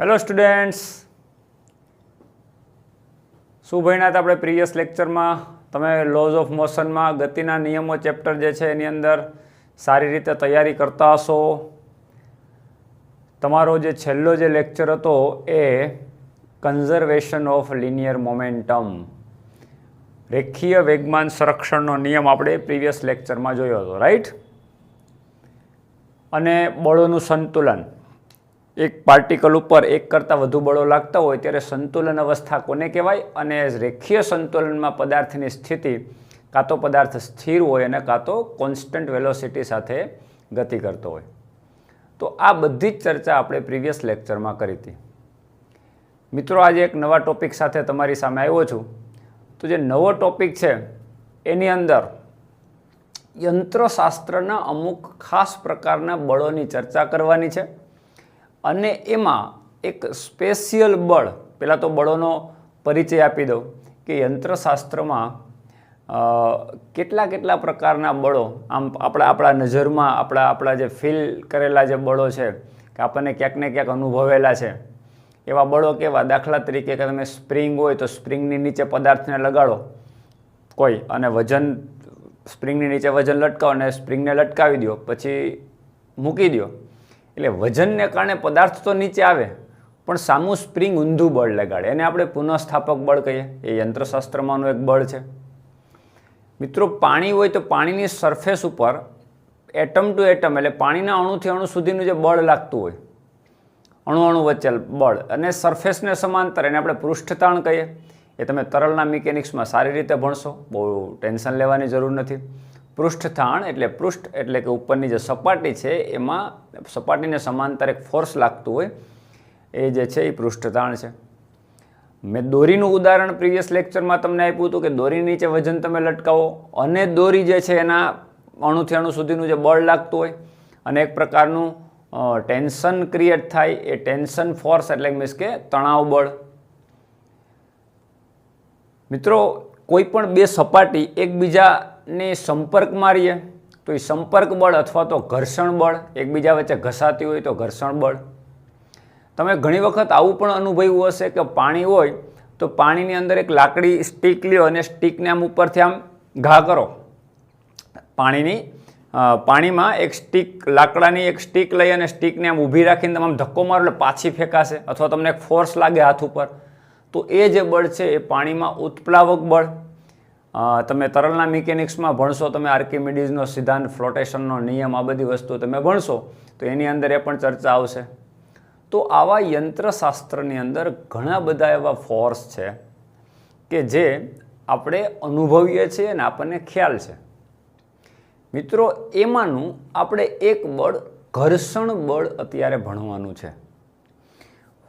Hello students, શું ભણ્યા હતા આપણે પ્રીવિયસ લેક્ચરમાં? તમે લોઝ ઓફ મોશનમાં ગતિના નિયમો ચેપ્ટર જે છે એની અંદર સારી રીતે તૈયારી કરતા હશો. તમારો જે છેલ્લો જે લેક્ચર હતો એ કન્ઝર્વેશન ઓફ લિનિયર મોમેન્ટમ, રેખીય વેગમાન સંરક્ષણનો નિયમ આપણે પ્રીવિયસ લેક્ચરમાં જોયો હતો, રાઈટ? અને બળોનું સંતુલન, એક પાર્ટિકલ ઉપર એક કરતાં વધુ બળો લાગતા હોય ત્યારે સંતુલન અવસ્થા કોને કહેવાય? અને રેખીય સંતુલનમાં પદાર્થની સ્થિતિ કાં તો પદાર્થ સ્થિર હોય અને કાં તો કોન્સ્ટન્ટ વેલોસિટી સાથે ગતિ કરતો હોય. તો આ બધી જ ચર્ચા આપણે પ્રીવિયસ લેક્ચરમાં કરી હતી. મિત્રો, આજે એક નવા ટોપિક સાથે તમારી સામે આવ્યો છું. તો જે નવો ટોપિક છે એની અંદર યંત્રશાસ્ત્રના અમુક ખાસ પ્રકારના બળોની ચર્ચા કરવાની છે. અને એમાં એક સ્પેશિયલ બળ, પહેલાં તો બળોનો પરિચય આપી દઉં કે યંત્રશાસ્ત્રમાં કેટલા પ્રકારના બળો આમ આપણા નજરમાં આપણા જે ફીલ કરેલા જે બળો છે કે આપણને ક્યાંક ને ક્યાંક અનુભવેલા છે એવા બળો કેવા? દાખલા તરીકે કે તમે સ્પ્રિંગ હોય તો સ્પ્રિંગની નીચે પદાર્થને લગાડો કોઈ અને વજન, સ્પ્રિંગની નીચે વજન લટકાવો અને સ્પ્રિંગને લટકાવી દો, પછી મૂકી દો, એટલે વજનને કારણે પદાર્થ તો નીચે આવે પણ સામું સ્પ્રિંગ ઊંધું બળ લગાડે, એને આપણે પુનઃસ્થાપક બળ કહીએ. એ યંત્રશાસ્ત્રમાંનું એક બળ છે. મિત્રો, પાણી હોય તો પાણીની સરફેસ ઉપર એટમ ટુ એટમ એટલે પાણીના અણુથી અણુ સુધીનું જે બળ લાગતું હોય, અણુ વચ્ચે બળ, અને સરફેસને સમાંતર એને આપણે પૃષ્ઠતાણ કહીએ. એ તમે તરલના મિકેનિક્સમાં સારી રીતે ભણશો, બહુ ટેન્શન લેવાની જરૂર નથી. પૃષ્ઠતાણ એટલે પૃષ્ઠ એટલે કે ઉપરની જે સપાટી છે એમાં સપાટીને સમાંતર એક ફોર્સ લાગતું હોય, એ જે છે એ પૃષ્ઠતાણ છે. મેં દોરીનું ઉદાહરણ પ્રીવિયસ લેક્ચરમાં તમને આપ્યું હતું કે દોરી નીચે વજન તમે લટકાવો અને દોરી જે છે એના અણુથી અણુ સુધીનું જે બળ લાગતું હોય અને એક પ્રકારનું ટેન્શન ક્રિએટ થાય, એ ટેન્શન ફોર્સ એટલે મીન્સ કે તણાવ બળ. મિત્રો, કોઈ પણ બે સપાટી એકબીજાને સંપર્કમાં રહીએ તો એ સંપર્ક બળ અથવા તો ઘર્ષણ બળ, એકબીજા વચ્ચે ઘસાતી હોય તો ઘર્ષણ બળ. તમે ઘણી વખત આવું પણ અનુભવ્યું હશે કે પાણી હોય તો પાણીની અંદર એક લાકડી સ્ટીક લ્યો અને સ્ટીકને આમ ઉપરથી આમ ઘા કરો. પાણીમાં એક સ્ટીક, લાકડાની એક સ્ટીક લઈ અને સ્ટીકને આમ ઊભી રાખીને તમે આમ ધક્કો મારો એટલે પાછી ફેંકાશે, અથવા તમને એક ફોર્સ લાગે હાથ ઉપર, તો એ જે બળ છે એ પાણીમાં ઉત્પ્લાવક બળ. તમે તરલના મિકેનિક્સમાં ભણશો, તમે આર્કિમિડીઝનો સિદ્ધાંત, ફ્લોટેશનનો નિયમ, આ બધી વસ્તુ તમે ભણશો તો એની અંદર એ પણ ચર્ચા આવશે. તો આવા યંત્રશાસ્ત્રની અંદર ઘણા બધા એવા ફોર્સ છે કે જે આપણે અનુભવીએ છીએ અને આપણને ખ્યાલ છે. મિત્રો, એમાંનું આપણે એક બળ ઘર્ષણ બળ અત્યારે ભણવાનું છે.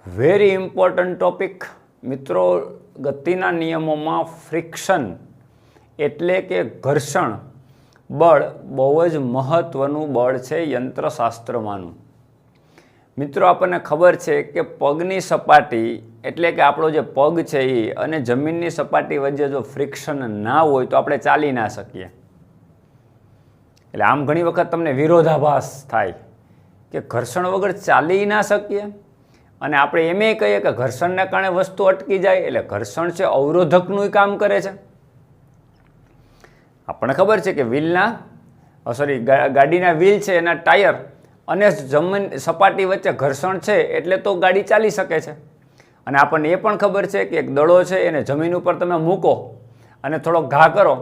Very important topic. મિત્રો, ગતિના નિયમોમાં ફ્રિક્શન એટલે કે ઘર્ષણ બળ બહુ જ મહત્ત્વનું બળ છે યંત્રશાસ્ત્રમાંનું. મિત્રો, આપણને ખબર છે કે પગની સપાટી એટલે કે આપણો જે પગ છે એ અને જમીનની સપાટી વચ્ચે જો ફ્રિક્શન ના હોય તો આપણે ચાલી ના શકીએ. એટલે આમ ઘણી વખત તમને વિરોધાભાસ થાય કે ઘર્ષણ વગર ચાલી ના શકીએ અને આપણે એમ કહીએ કે ઘર્ષણને કારણે વસ્તુ અટકી જાય. એટલે ઘર્ષણ છે અવરોધકનું કામ કરે છે. આપણને ખબર છે કે ગાડીના વ્હીલ છે, એના ટાયર અને જમીન સપાટી વચ્ચે ઘર્ષણ છે એટલે તો ગાડી ચાલી શકે છે. અને આપણને એ પણ ખબર છે કે એક દડો છે એને જમીન ઉપર તમે મૂકો અને થોડો ઘા કરો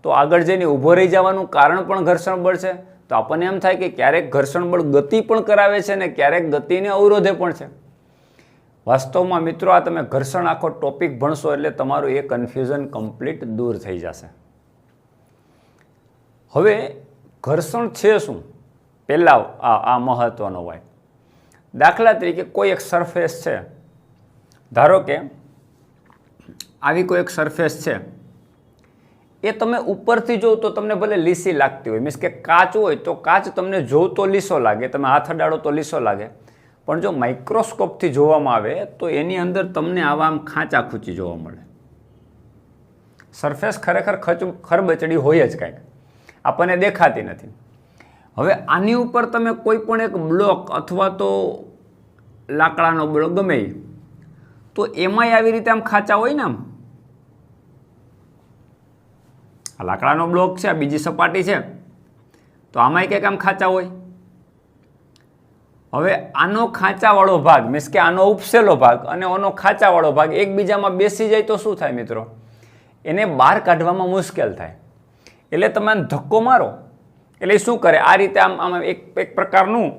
તો આગળ જઈને ઊભો રહી જવાનું કારણ પણ ઘર્ષણ બળ છે. તો આપણને એમ થાય કે ક્યારેક ઘર્ષણ બળ ગતિ પણ કરાવે છે અને ક્યારેક ગતિને અવરોધે પણ છે. વાસ્તવમાં મિત્રો, આ તમે ઘર્ષણ આખો ટોપિક ભણશો એટલે તમારું એ કન્ફ્યુઝન કમ્પ્લીટ દૂર થઈ જશે. હવે ઘર્ષણ છે શું? પહેલાં આ મહત્ત્વનો હોય. દાખલા તરીકે કોઈ એક સરફેસ છે, ધારો કે આવી કોઈ એક સરફેસ છે, એ તમે ઉપરથી જોવો તો તમને ભલે લીસી લાગતી હોય, મીન્સ કે કાચ હોય તો કાચ તમને જોવો તો લીસો લાગે, તમે હાથ અડાડો તો લીસો લાગે, પણ જો માઇક્રોસ્કોપથી જોવામાં આવે તો એની અંદર તમને આવા આમ ખાંચા ખૂંચી જોવા મળે. સરફેસ ખરેખર ખરબચડી હોય જ કાંઈક, આપણને દેખાતી નથી. હવે આની ઉપર તમે કોઈ પણ એક બ્લોક અથવા તો લાકડાનો બળ ગમે એ, તો એમાંય આવી રીતે આમ ખાંચા હોય ને, આમ આ લાકડાનો બ્લોક છે, આ બીજી સપાટી છે, તો આમાંય કંઈક આમ ખાંચા હોય. હવે આનો ખાંચાવાળો ભાગ મીન્સ કે આનો ઉપસેલો ભાગ અને આનો ખાંચાવાળો ભાગ એકબીજામાં બેસી જાય તો શું થાય મિત્રો? એને બહાર કાઢવામાં મુશ્કેલ થાય. એટલે તમે આને ધક્કો મારો એટલે શું કરે? આ રીતે આમ આમ એક પ્રકારનું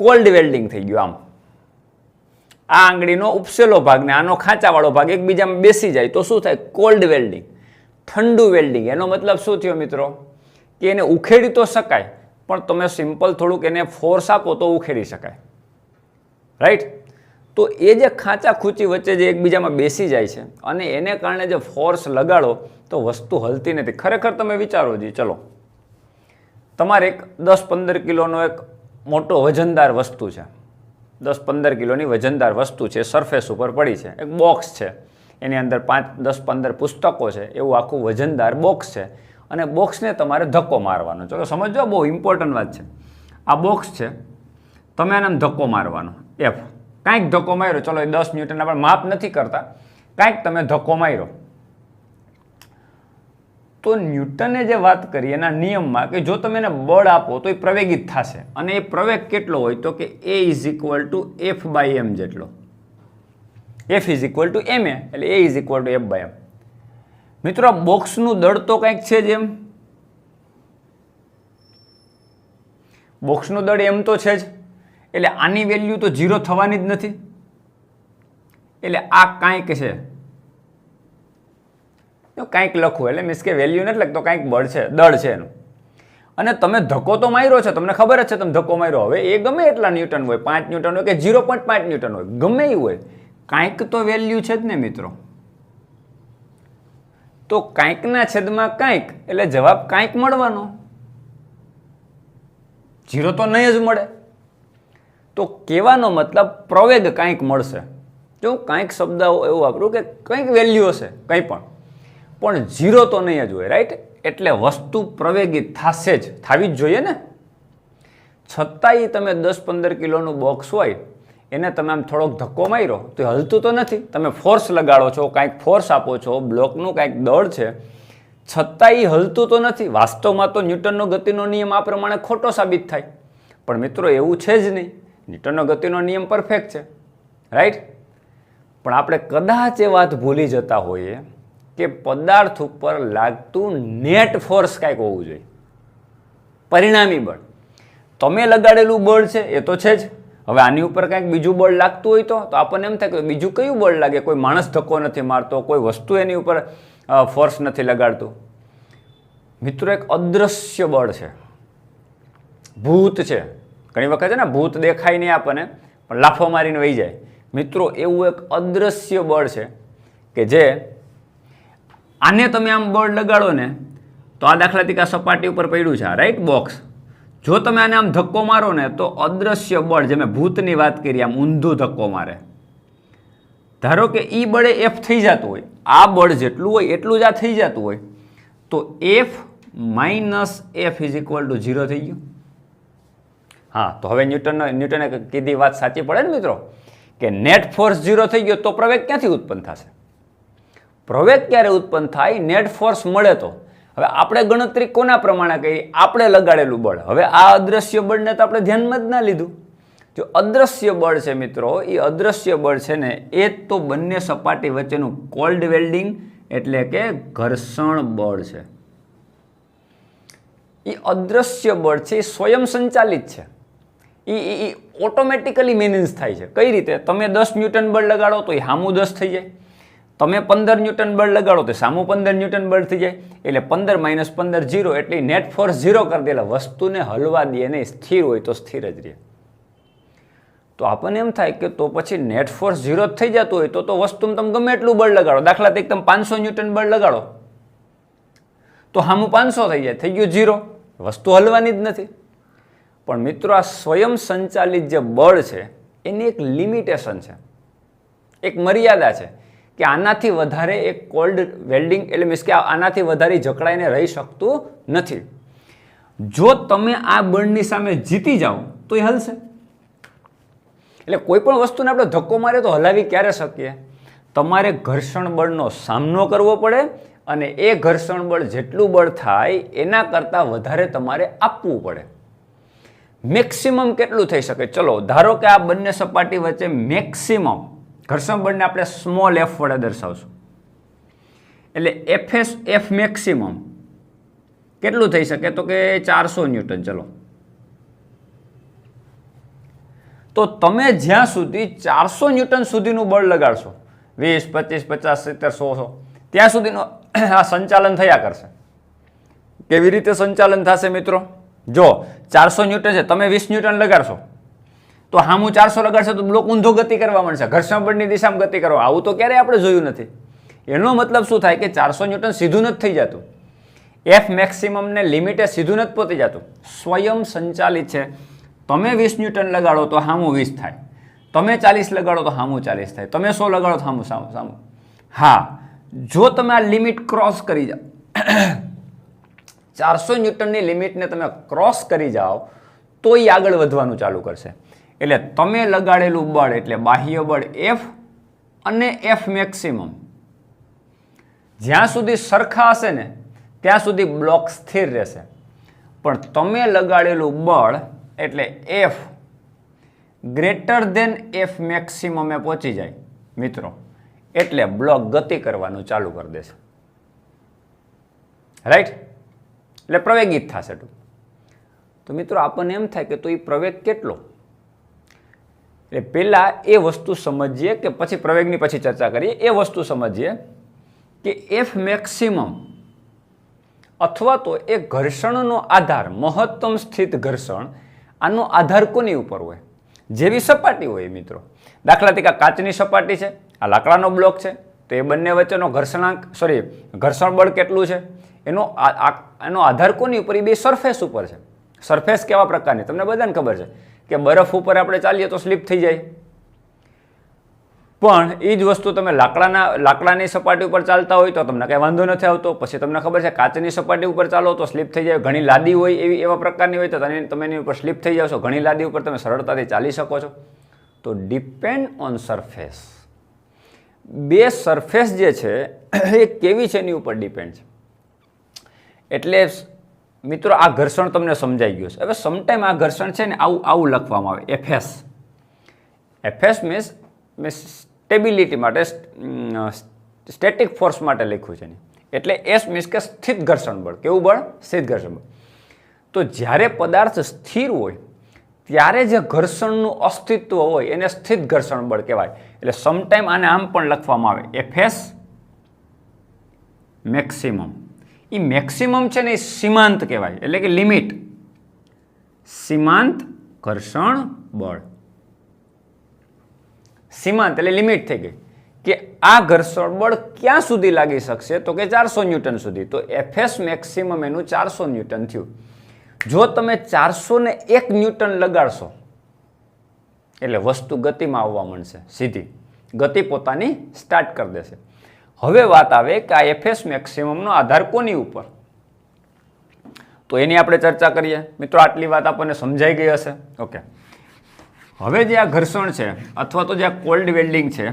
કોલ્ડ વેલ્ડિંગ થઈ ગયું. આમ આ આંગળીનો ઉપસેલો ભાગ ને આનો ખાંચાવાળો ભાગ એકબીજામાં બેસી જાય તો શું થાય? કોલ્ડ વેલ્ડિંગ, ઠંડુ વેલ્ડિંગ. એનો મતલબ શું થયો મિત્રો? કે એને ઉખેડી તો શકાય, પણ તમે સિમ્પલ થોડુંક એને ફોર્સ આપો તો ઉખેડી શકાય. રાઈટ? તો એ જે ખાંચા ખૂંચી વચ્ચે જે એકબીજામાં બેસી જાય છે અને એને કારણે જે ફોર્સ લગાડો તો વસ્તુ હલતી નથી. ખરેખર તમે વિચારો જી, ચલો તમારે એક 10-15 કિલોનો એક મોટો વજનદાર વસ્તુ છે, 10-15 કિલોની વજનદાર વસ્તુ છે, સરફેસ ઉપર પડી છે, એક બોક્સ છે, એની અંદર 5-10-15 પુસ્તકો છે, એવું આખું વજનદાર બોક્સ છે અને બોક્સને તમારે ધક્કો મારવાનો. ચલો સમજો, બહુ ઇમ્પોર્ટન્ટ વાત છે. આ બોક્સ છે, તમે આને ધક્કો મારવાનો, એફ કાંઈક ધક્કો માર્યો, ચલો એ 10 ન્યૂટન આપણે માપ નથી કરતા, કાંઈક તમે ધક્કો માર્યો તો ન્યૂટને જે વાત કરી એના નિયમમાં કે જો તમે એને બળ આપો તો એ પ્રવેગિત થશે અને એ પ્રવેગ કેટલો હોય તો કે A = F/m જેટલો. F = ma એટલે A = F/m. મિત્રો આ બોક્સનું દળ તો કંઈક છે જ, એમ બોક્સનું દળ એમ તો છે જ, એટલે આની વેલ્યુ તો 0 થવાની જ નથી. એટલે આ કાંઈક છે, કાંઈક લખવું એટલે મીન્સ કે વેલ્યુ નથી લખતો, કાંઈક બળ છે, દળ છે એનું. અને તમે ધક્કો તો માર્યો છે, તમને ખબર જ છે તમે ધક્કો માર્યો. હવે એ ગમે એટલા ન્યૂટન હોય, 5 ન્યૂટન હોય કે 0.5 ન્યૂટન હોય, ગમે એવું હોય, કાંઈક તો વેલ્યુ છે જ ને મિત્રો. તો કાંઈકના છેદમાં કાંઈક એટલે જવાબ કાંઈક મળવાનો, 0 તો નહીં જ મળે. તો કહેવાનો મતલબ પ્રવેગ કાંઈક મળશે. જો કાંઈક શબ્દ એવું વાપરું કે કંઈક વેલ્યુ હશે, કંઈ પણ 0 તો નહીં જ હોય. રાઈટ? એટલે વસ્તુ પ્રવેગિત થશે જ, થવી જ જોઈએ ને. છતાંય તમે 10-15 કિલોનું બોક્સ હોય એને તમે આમ થોડોક ધક્કો માર્યો તો એ હલતું તો નથી. તમે ફોર્સ લગાડો છો, કાંઈક ફોર્સ આપો છો, બ્લોકનું કાંઈક દળ છે, છતાંય હલતું તો નથી. વાસ્તવમાં તો ન્યૂટનનો ગતિનો નિયમ આ પ્રમાણે ખોટો સાબિત થાય. પણ મિત્રો એવું છે જ નહીં. ન્યૂટનનો ગતિનો નિયમ પરફેક્ટ છે. રાઈટ? પણ આપણે કદાચ એ વાત ભૂલી જતા હોઈએ કે પદાર્થ ઉપર લાગતું નેટ ફોર્સ કાંઈક હોવું જોઈએ, પરિણામી બળ. તમે લગાડેલું બળ છે એ તો છે જ. હવે આની ઉપર કાંઈક બીજું બળ લાગતું હોય તો આપણને એમ થાય કે બીજું કયું બળ લાગે? કોઈ માણસ ધક્કો નથી મારતો, કોઈ વસ્તુ એની ઉપર ફોર્સ નથી લગાડતું. મિત્રો એક અદૃશ્ય બળ છે, ભૂત છે. ઘણી વખત છે ને ભૂત દેખાય નહીં આપણને પણ લાફો મારીને વહી જાય. મિત્રો એવું એક અદૃશ્ય બળ છે કે જે આને તમે આમ બળ લગાડો ને તો આ દાખલા તરીકે સપાટી ઉપર પડ્યું છે, રાઈટ, બોક્સ. જો તમે આને આમ ધક્કો મારો ને તો અદૃશ્ય બળ, જે મેં ભૂતની વાત કરી, આમ ઊંધું ધક્કો મારે. ધારો કે ઈ બળે F થઈ જતું હોય, આ બળ જેટલું હોય એટલું જ આ થઈ જતું હોય, તો F - F = 0 થઈ ગયું. હા, તો હવે ન્યૂટને કીધી વાત સાચી પડે ને મિત્રો, કે નેટ ફોર્સ 0 થઈ ગયો તો પ્રવેગ ક્યાંથી ઉત્પન્ન થશે? પ્રવેગ ક્યારે ઉત્પન્ન થાય? નેટ ફોર્સ મળે તો. હવે આપણે ગણતરી કોના પ્રમાણે કરી? આપણે લગાડેલું બળ. હવે આ અદૃશ્ય બળને તો આપણે ધ્યાનમાં જ ના લીધું. જો અદૃશ્ય બળ છે મિત્રો, એ અદૃશ્ય બળ છે ને એ તો બંને સપાટી વચ્ચેનું કોલ્ડ વેલ્ડિંગ એટલે કે ઘર્ષણ બળ છે. એ અદૃશ્ય બળ છે, એ સ્વયં સંચાલિત છે, એ ઓટોમેટિકલી મેનેજ થાય છે. કઈ રીતે? તમે 10 ન્યૂટન બળ લગાડો તો એ સામું 10 થઈ જાય, તમે 15 ન્યૂટન બળ લગાડો તો સામું 15 ન્યૂટન બળ થઈ જાય. એટલે 15 - 15 0 એટલે નેટ ફોર્સ 0 કરી દે. વસ્તુને હલવા દે નહીં, સ્થિર હોય તો સ્થિર જ રહે. તો આપણને એમ થાય કે તો પછી નેટ ફોર્સ 0 થઈ જતું હોય તો વસ્તુમાં તમે ગમે એટલું બળ લગાડો, દાખલા તરીકે તમે 500 ન્યૂટન બળ લગાડો તો સામું 500 થઈ જાય, થઈ ગયું 0, વસ્તુ હલવાની જ નથી. પણ મિત્રો આ સ્વયં સંચાલિત જે બળ છે એની એક લિમિટેશન છે, એક મર્યાદા છે કે આનાથી વધારે એક કોલ્ડ વેલ્ડિંગ એટલે મીન્સ કે આનાથી વધારે જકડાઈને રહી શકતું નથી. જો તમે આ બળની સામે જીતી જાઓ તો એ હલશે. એટલે કોઈ પણ વસ્તુને આપણે ધક્કો મારે તો હલાવી ક્યારે શકીએ? તમારે ઘર્ષણ બળનો સામનો કરવો પડે અને એ ઘર્ષણ બળ જેટલું બળ થાય એના કરતાં વધારે તમારે આપવું પડે. મેક્સિમમ કેટલું થઈ શકે? ચલો ધારો કે આ બંને સપાટી વચ્ચે મેક્સિમમ ઘર્ષણ બળને આપણે સ્મોલ એફ વડે દર્શાવશું. એટલે એફ મેક્સિમમ કેટલું થઈ શકે? તો કે 400 ન્યૂટન. ચલો તો તમે જ્યાં સુધી 400 ન્યૂટન સુધીનું બળ લગાડશો, 20, 25, 50, 70, 100, ત્યાં સુધીનું આ સંચાલન થયા કરશે. કેવી રીતે સંચાલન થશે મિત્રો? જો 400 ન્યૂટન છે, તમે 20 ન્યૂટન લગાડશો તો હામું 400 લગાડશે તો બ્લોક ઊંધો ગતિ કરવા માંડશે, ઘર્ષણ બળની દિશામાં ગતિ કરવા. આવું તો ક્યારેય આપણે જોયું નથી. એનો મતલબ શું થાય કે 400 ન્યૂટન સીધું નથી થઈ જતું. એફ મેક્સિમમને લિમિટે સીધું નથી પહોંચી જતું, સ્વયં સંચાલિત છે. તમે 20 ન્યૂટન લગાડો તો હામું 20 થાય, તમે 40 લગાડો તો હામું 40 થાય, તમે 100 લગાડો તો હામું સામું. હા, જો તમે આ લિમિટ ક્રોસ કરી જાઓ, 400 ન્યૂટનની લિમિટને તમે ક્રોસ કરી જાઓ તો એ આગળ વધવાનું ચાલુ કરશે. એટલે તમે લગાડેલું બળ એટલે બાહ્ય બળ એફ અને એફ મેક્સિમમ જ્યાં સુધી સરખા હશે ને ત્યાં સુધી બ્લોક સ્થિર રહેશે. પણ તમે લગાડેલું બળ એટલે એફ ગ્રેટર દેન એફ મેક્સિમમે પહોંચી જાય મિત્રો, એટલે બ્લોક ગતિ કરવાનું ચાલુ કરી દેશે. રાઈટ? એટલે પ્રવેગિત થશે. તો મિત્રો આપણને એમ થાય કે તો એ પ્રવેગ કેટલો? એટલે પહેલા એ વસ્તુ સમજીએ કે પછી પ્રવેગની પછી ચર્ચા કરીએ. એ વસ્તુ સમજીએ કે એફ મેક્સિમમ અથવા તો એ ઘર્ષણનો આધાર, મહત્તમ સ્થિત ઘર્ષણ, આનો આધાર કોની ઉપર હોય? જેવી સપાટી હોય મિત્રો. દાખલા તરીકે કાચની સપાટી છે, આ લાકડાનો બ્લોક છે, તો એ બંને વચ્ચેનો ઘર્ષણ બળ કેટલું છે એનો આધાર કોની ઉપર? એ બે સરફેસ ઉપર છે. સરફેસ કેવા પ્રકારની તમને બધાને ખબર છે કે બરફ ઉપર આપણે ચાલીએ તો સ્લીપ થઈ જાય. પણ એ જ વસ્તુ તમે લાકડાની સપાટી ઉપર ચાલતા હોય તો તમને કંઈ વાંધો નથી આવતો. પછી તમને ખબર છે કાચની સપાટી ઉપર ચાલો તો સ્લીપ થઈ જાય. ઘણી લાદી હોય એવા પ્રકારની હોય તો તમે એની ઉપર સ્લીપ થઈ જાવ છો. ઘણી લાદી ઉપર તમે સરળતાથી ચાલી શકો છો. તો ડિપેન્ડ ઓન સરફેસ. બે સરફેસ જે છે એ કેવી છે એની ઉપર ડિપેન્ડ છે. એટલે મિત્રો આ ઘર્ષણ તમને સમજાઈ ગયું છે. હવે સમટાઈમ આ ઘર્ષણ છે ને આવું લખવામાં આવે, એફએસ. એફએસ મીન્સ સ્ટેબિલિટી માટે, સ્ટેટિક ફોર્સ માટે લખ્યું છે. એટલે એસ મીન્સ કે સ્થિત ઘર્ષણ બળ. કેવું બળ? સ્થિત ઘર્ષણ બળ. તો જ્યારે પદાર્થ સ્થિર હોય ત્યારે જે ઘર્ષણનું અસ્તિત્વ હોય એને સ્થિત ઘર્ષણ બળ કહેવાય. એટલે સમટાઈમ આને આમ પણ લખવામાં આવે, એફએસ મેક્સિમમ. એ મેક્સિમમ છે ને એ સીમાંત કહેવાય, એટલે કે લિમિટ. સીમાંત ઘર્ષણ બળ. સીમાંત એટલે લિમિટ થઈ ગઈ કે આ ઘર્ષણ બળ ક્યાં સુધી લાગી શકશે? તો કે 400 ન્યૂટન સુધી. તો એફએસ મેક્સિમમ એનું 400 ન્યૂટન થયું. જો તમે 401 ન્યૂટન લગાડશો એટલે વસ્તુ ગતિમાં આવવા માંડશે, સીધી ગતિ પોતાની સ્ટાર્ટ કરી દેશે. હવે વાત આવે કે આ એફએસ મેક્સિમમનો આધાર કોની ઉપર? તો એની આપણે ચર્ચા કરીએ. મિત્રો આટલી વાત આપણને સમજાઈ ગઈ હશે. ઓકે, હવે જે આ ઘર્ષણ છે અથવા તો જે આ કોલ્ડ વેલ્ડિંગ છે,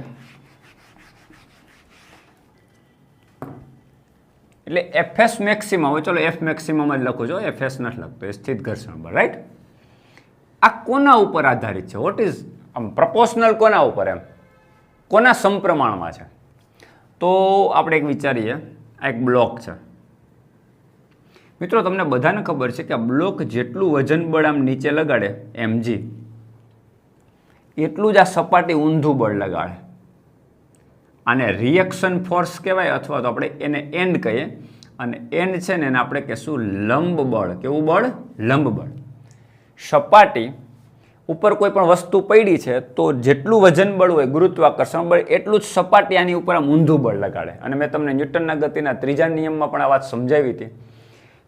એટલે એફએસ મેક્સિમમ, હવે ચલો એફ મેક્સિમમ જ લખું છું, એફએસ નથી લખતો, એ સ્થિત ઘર્ષણ બળ. રાઈટ? આ કોના ઉપર આધારિત છે? વોટ ઇઝ પ્રપોર્શનલ કોના ઉપર? એમ કોના સમપ્રમાણમાં છે? તો આપણે એક વિચારીએ, આ એક બ્લોક છે મિત્રો. તમને બધાને ખબર છે કે આ બ્લોક જેટલું વજન બળ આમ નીચે લગાડે mg, એટલું જ આ સપાટી ઊંધું બળ લગાડે. આને રિએક્શન ફોર્સ કહેવાય, અથવા તો આપણે એને એન્ડ કહીએ. અને એન્ડ છે ને એને આપણે કહીશું લંબ બળ. કેવું બળ? લંબ બળ. સપાટી ઉપર કોઈ પણ વસ્તુ પડી છે તો જેટલું વજન બળ હોય, ગુરુત્વાકર્ષણ બળ, એટલું જ સપાટી આની ઉપર આમ ઊંધું બળ લગાડે. અને મેં તમને ન્યૂટનના ગતિના ત્રીજા નિયમમાં પણ આ વાત સમજાવી હતી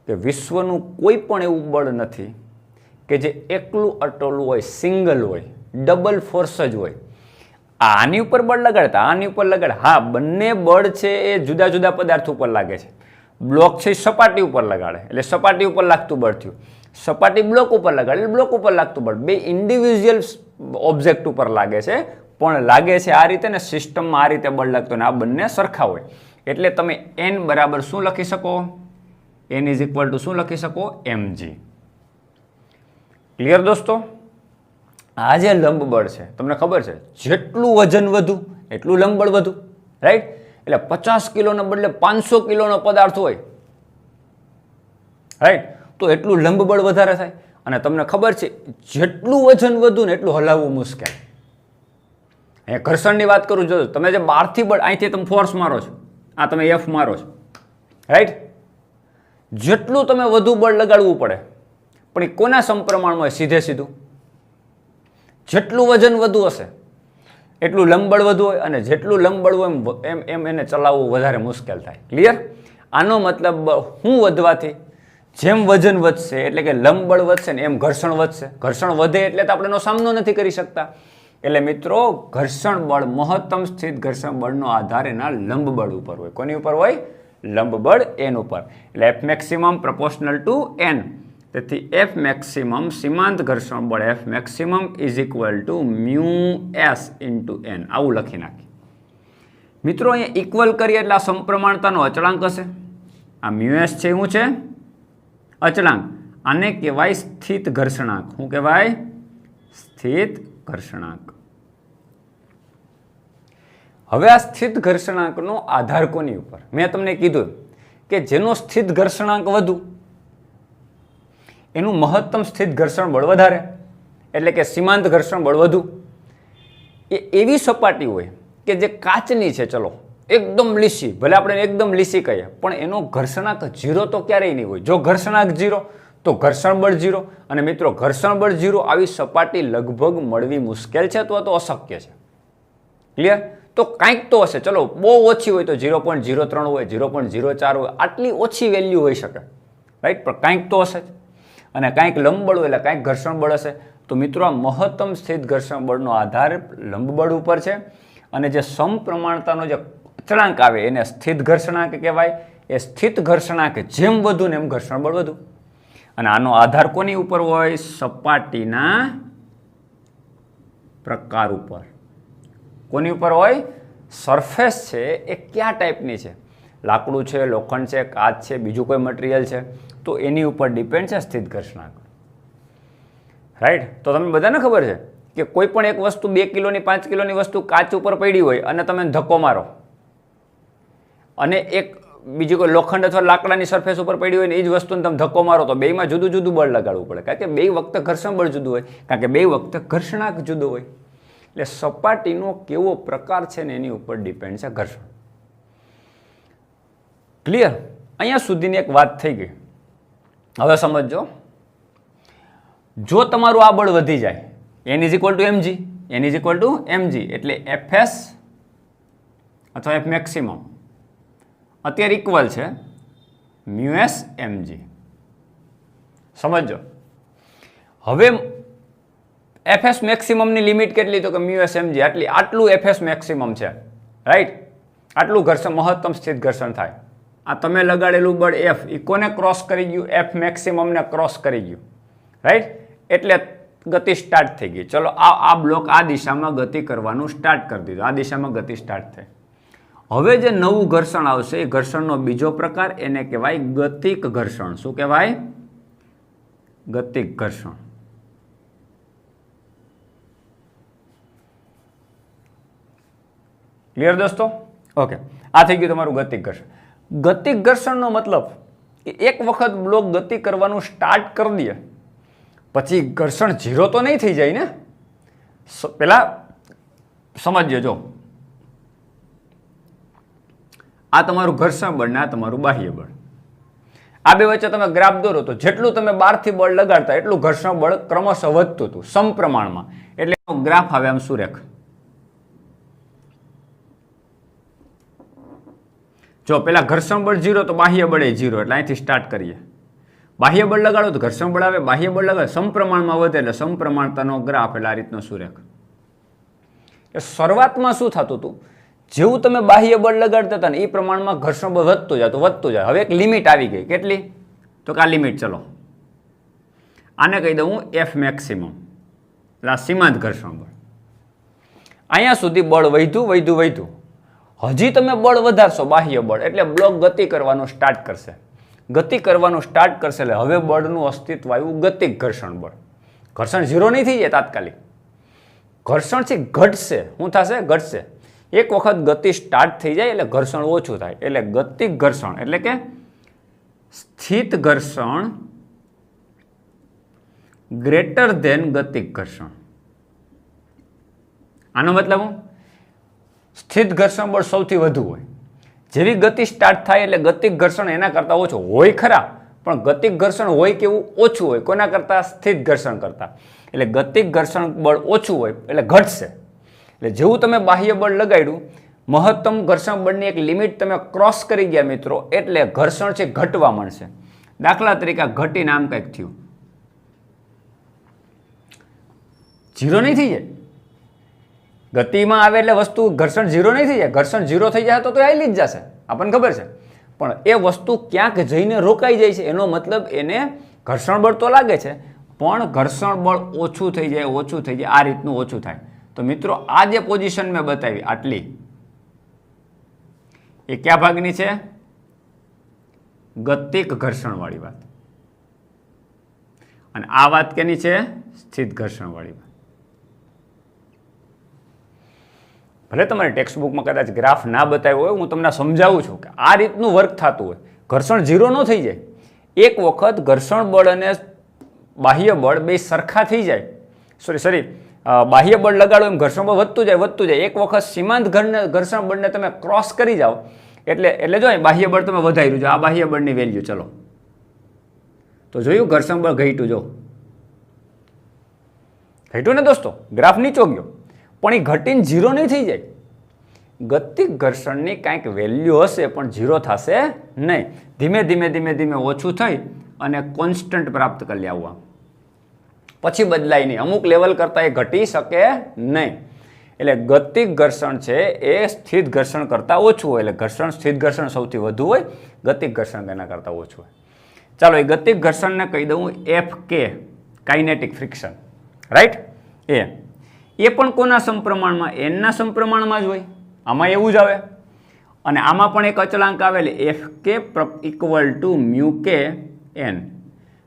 કે વિશ્વનું કોઈ પણ એવું બળ નથી કે જે એકલું અટોલું હોય, સિંગલ હોય, ડબલ ફોર્સ જ હોય. આની ઉપર બળ લગાડે, આની ઉપર લગાડે. હા, બંને બળ છે એ જુદા જુદા પદાર્થ ઉપર લાગે છે. બ્લોક છે એ સપાટી ઉપર લગાડે એટલે સપાટી ઉપર લાગતું બળ થયું. સપાટી બ્લોક ઉપર લગાડે એટલે બ્લોક ઉપર લાગતું બળ. બે ઇન્ડિવિજ્યુઅલ ઓબ્જેક્ટ ઉપર લાગે છે, પણ લાગે છે આ રીતે ને સિસ્ટમમાં આ રીતે બળ લાગતો ને આ બંને સરખા હોય. એટલે તમે n બરાબર શું લખી શકો? n ઇઝ ઇક્વલ ટુ શું લખી શકો? mg. ક્લિયર દોસ્તો? આ જે લંબ બળ છે તમને ખબર છે, જેટલું વજન વધુ એટલું લંબ બળ વધુ, રાઈટ? એટલે 50 કિલોના બદલે 500 કિલોનો પદાર્થ હોય, રાઈટ, તો એટલું લંબ બળ વધારે થાય. અને તમને ખબર છે જેટલું વજન વધુ ને એટલું હલાવવું મુશ્કેલ. અહીંયા ઘર્ષણની વાત કરું, જો તમે જે બહારથી બળ, અહીંથી તમે ફોર્સ મારો છો, આ તમે એફ મારો છો, રાઈટ, જેટલું તમે વધુ બળ લગાડવું પડે, પણ એ કોના સમપ્રમાણમાં હોય? સીધે સીધું. જેટલું વજન વધુ હશે એટલું લંબબળ વધુ હોય, અને જેટલું લંબબળ હોય એમ એમ એને ચલાવવું વધારે મુશ્કેલ થાય. ક્લિયર? આનો મતલબ હું વધવાથી જેમ વજન વધશે એટલે કે લંબબળ વધશે ને એમ ઘર્ષણ વધશે. ઘર્ષણ વધે એટલે તો આપણે એનો સામનો નથી કરી શકતા. એટલે મિત્રો, ઘર્ષણ બળ, મહત્તમ સ્થિત ઘર્ષણ બળનો આધાર એના લંબબળ ઉપર હોય. કોની ઉપર હોય? લંબબળ n ઉપર. એટલે F maximum proportional two n. તેથી F મેક્સિમમ સીમાંત ઘર્ષણ બળ F maximum is equal two μs into n. આવું લખી નાખી. મિત્રો, અહીંયા ઇક્વલ કરીએ એટલે આ સમપ્રમાણતાનો અચળાંક હશે. આ μs છે શું છે? અચળાંક. આને કહેવાય સ્થિત ઘર્ષણાંક. શું કહેવાય? સ્થિત ઘર્ષણાંક. હવે આ સ્થિત ઘર્ષણાંકનો આધાર કોની ઉપર? મેં તમને કીધું કે જેનો સ્થિત ઘર્ષણાંક વધુ એનું મહત્તમ સ્થિત ઘર્ષણ બળ વધારે, એટલે કે સીમાંત ઘર્ષણ બળ વધુ. એ એવી સપાટી હોય કે જે કાચની છે, ચલો એકદમ લીસી, ભલે આપણે એકદમ લીસી કહીએ, પણ એનો ઘર્ષણાંક 0 તો ક્યારેય નહીં હોય. જો ઘર્ષણાંક 0 તો ઘર્ષણ બળ 0. અને મિત્રો, ઘર્ષણ બળ 0 આવી સપાટી લગભગ મળવી મુશ્કેલ છે અથવા તો અશક્ય છે. ક્લિયર? તો કાંઈક તો હશે. ચલો બહુ ઓછી હોય તો 0.03 હોય, 0.04 હોય, આટલી ઓછી વેલ્યુ હોઈ શકે, રાઈટ, પણ કાંઈક તો હશે જ. અને કાંઈક લંબબળ હોય એટલે કાંઈક ઘર્ષણ બળ હશે. તો મિત્રો, આ મહત્તમ સ્થિત ઘર્ષણ બળનો આધાર લંબબળ ઉપર છે. અને જે સમપ્રમાણતાનો જે અચળાંક આવે એને સ્થિત ઘર્ષણાંક કહેવાય. એ સ્થિત ઘર્ષણાંક જેમ વધુ ને એમ ઘર્ષણ બળ વધુ. અને આનો આધાર કોની ઉપર હોય? સપાટીના પ્રકાર ઉપર. કોની ઉપર હોય? સરફેસ છે એ કયા ટાઈપની છે? લાકડું છે, લોખંડ છે, કાચ છે, બીજું કોઈ મટીરિયલ છે, તો એની ઉપર ડિપેન્ડ છે સ્થિત ઘર્ષણાંક, રાઈટ? તો તમને બધાને ખબર છે કે કોઈ પણ એક વસ્તુ 2 કિલોની 5 કિલોની વસ્તુ કાચ ઉપર પડી હોય અને તમે ધક્કો મારો, અને એક બીજી કોઈ લોખંડ અથવા લાકડાની સરફેસ ઉપર પડી હોય ને એ જ વસ્તુને તમે ધક્કો મારો, તો બેયમાં જુદું જુદું બળ લગાડવું પડે. કારણ કે બે વખતે ઘર્ષણ બળ જુદું હોય, કારણ કે બે વખતે ઘર્ષણાંક જુદો હોય. એટલે સપાટીનો કેવો પ્રકાર છે ને એની ઉપર ડિપેન્ડ છે ઘર્ષણ. ક્લિયર? અહીંયા સુધીની એક વાત થઈ ગઈ. હવે સમજો, જો તમારું આ બળ વધી જાય, n is equal two mg, n is equal two mg, એટલે fs અથવા f મેક્સિમમ અત્યારે ઇક્વલ છે μs mg. સમજો, હવે fs મેક્સિમમની લિમિટ કેટલી? તો કે μs mg. આટલું fs મેક્સિમમ છે, રાઈટ? આટલું ઘર્ષણ, મહત્તમ સ્થિત ઘર્ષણ થાય. આ તમે લગાડેલું બળ f એ કોને ક્રોસ કરી ગયું? f મેક્સિમમને ક્રોસ કરી ગયું, રાઈટ? એટલે ગતિ સ્ટાર્ટ થઈ ગઈ. ચલો આ બ્લોક આ દિશામાં ગતિ કરવાનું સ્ટાર્ટ કરી દીધું. આ દિશામાં ગતિ સ્ટાર્ટ થઈ. હવે જે નવું ઘર્ષણ આવશે એ ઘર્ષણનો બીજો પ્રકાર, એને કહેવાય ગતિક ઘર્ષણ. શું કહેવાય? ગતિક ઘર્ષણ. ક્લિયર દોસ્તો? ઓકે, આ થઈ ગયું તમારું ગતિક ઘર્ષણ. ગતિક ઘર્ષણનો મતલબ કે એક વખત બ્લોક ગતિ કરવાનું સ્ટાર્ટ કરી દે પછી ઘર્ષણ 0 તો નહીં થઈ જાય ને? પેલા સમજજો. જો આ તમારું ઘર્ષણ બળ ને આ તમારું બાહ્ય બળ, આ બે વચ્ચે તમે ગ્રાફ દોરો તો જેટલું તમે બહારથી બળ લગાડતા એટલું ઘર્ષણ બળ ક્રમશઃ વધતું હતું સમપ્રમાણમાં. એટલે ગ્રાફ આવે આમ સુરેખ. જો પેલા ઘર્ષણ બળ 0 તો બાહ્ય બળ 0, એટલે અહીંથી સ્ટાર્ટ કરીએ. બાહ્ય બળ લગાડો તો ઘર્ષણ બળ આવે, બાહ્ય બળ લગાડો સમપ્રમાણમાં વધે એટલે સમપ્રમાણતાનો ગ્રાફ, એટલે આ રીતનો સુરેખ. શરૂઆતમાં શું થતું હતું? જેવું તમે બાહ્ય બળ લગાડતા હતા ને એ પ્રમાણમાં ઘર્ષણ બળ વધતું જાય. હવે એક લિમિટ આવી ગઈ. કેટલી? તો કે આ લિમિટ. ચલો આને કહી દઉં હું f મેક્સિમમ. એટલે આ સીમાંત ઘર્ષણ બળ. અહીંયા સુધી બળ વધ્યું. હજી તમે બળ વધારશો બાહ્ય બળ, એટલે બ્લોક ગતિ કરવાનું સ્ટાર્ટ કરશે. એટલે હવે બળનું અસ્તિત્વ આવ્યું ગતિક ઘર્ષણ બળ. ઘર્ષણ ઝીરો નહીં થઈ જાય તાત્કાલિક, ઘર્ષણ છે ઘટશે. શું થશે? ઘટશે. એક વખત ગતિ સ્ટાર્ટ થઈ જાય એટલે ઘર્ષણ ઓછું થાય, એટલે ગતિક ઘર્ષણ એટલે કે સ્થિત ઘર્ષણ ગ્રેટર ધેન ગતિક ઘર્ષણ. આનો મતલબ હું? સ્થિત ઘર્ષણ બળ સૌથી વધુ હોય. જેવી ગતિ સ્ટાર્ટ થાય એટલે ગતિક ઘર્ષણ એના કરતાં ઓછું હોય ખરા, પણ ગતિક ઘર્ષણ હોય કેવું? ઓછું હોય. કોના કરતાં? સ્થિત ઘર્ષણ કરતાં. એટલે ગતિક ઘર્ષણ બળ ઓછું હોય એટલે ઘટશે. એટલે જેવું તમે બાહ્ય બળ લગાડ્યું, મહત્તમ ઘર્ષણ બળની એક લિમિટ તમે ક્રોસ કરી ગયા મિત્રો, એટલે ઘર્ષણ છે ઘટવા મળશે. દાખલા તરીકે ઘટીને આમ કંઈક થયું, ઝીરો નહીં થઈ જાય. ગતિમાં આવે એટલે વસ્તુ ઘર્ષણ ઝીરો નહીં થઈ જાય. ઘર્ષણ ઝીરો થઈ જાય તો હાલી જ જશે, આપણને ખબર છે. પણ એ વસ્તુ ક્યાંક જઈને રોકાઈ જાય છે, એનો મતલબ એને ઘર્ષણ બળ તો લાગે છે, પણ ઘર્ષણ બળ ઓછું થઈ જાય. આ રીતનું ઓછું થાય. તો મિત્રો આ જે પોઝિશન મેં બતાવી આટલી, એ કયા ભાગની છે? ગતિક ઘર્ષણ વાળી વાત. અને આ વાત કેની છે? સ્થિત ઘર્ષણ વાળી વાત. ભલે તમારી ટેક્સ્ટ બુકમાં કદાચ ગ્રાફ ના બતાવ્યો હોય, હું તમને સમજાવું છું કે આ રીતનું વર્ક થતું હોય. ઘર્ષણ ઝીરો ન થઈ જાય. એક વખત ઘર્ષણ બળ અને બાહ્ય બળ બે સરખા થઈ જાય, બાહ્ય બળ લગાડો એમ ઘર્ષણ બળ વધતું જાય. એક વખત સીમાંત ઘર્ષણ બળને તમે ક્રોસ કરી જાઓ એટલે જો બાહ્ય બળ તમે વધાર્યું છે, આ બાહ્ય બળની વેલ્યુ ચલો તો જોયું ઘર્ષણ બળ ઘટ્યું. જો ઘટ્યું ને દોસ્તો, ગ્રાફ નીચો ગયો, પણ એ ઘટીને ઝીરો નહીં થઈ જાય. ગતિક ઘર્ષણની કાંઈક વેલ્યુ હશે પણ ઝીરો થશે નહીં. ધીમે ઓછું થઈ અને કોન્સ્ટન્ટ પ્રાપ્ત કરી આવવા, પછી બદલાય નહીં. અમુક લેવલ કરતાં એ ઘટી શકે નહીં. એટલે ગતિક ઘર્ષણ છે એ સ્થિત ઘર્ષણ કરતાં ઓછું હોય. એટલે સ્થિત ઘર્ષણ સૌથી વધુ હોય, ગતિક ઘર્ષણ એના કરતાં ઓછું હોય. ચાલો એ ગતિક ઘર્ષણને કહી દઉં FK, કાઇનેટિક ફ્રિક્શન, રાઈટ. એ પણ કોના સમપ્રમાણમાં? એનના સમપ્રમાણમાં જ હોય. આમાં એવું જ આવે. અને આમાં પણ એક અચળાંક આવે એટલે FK = μK n.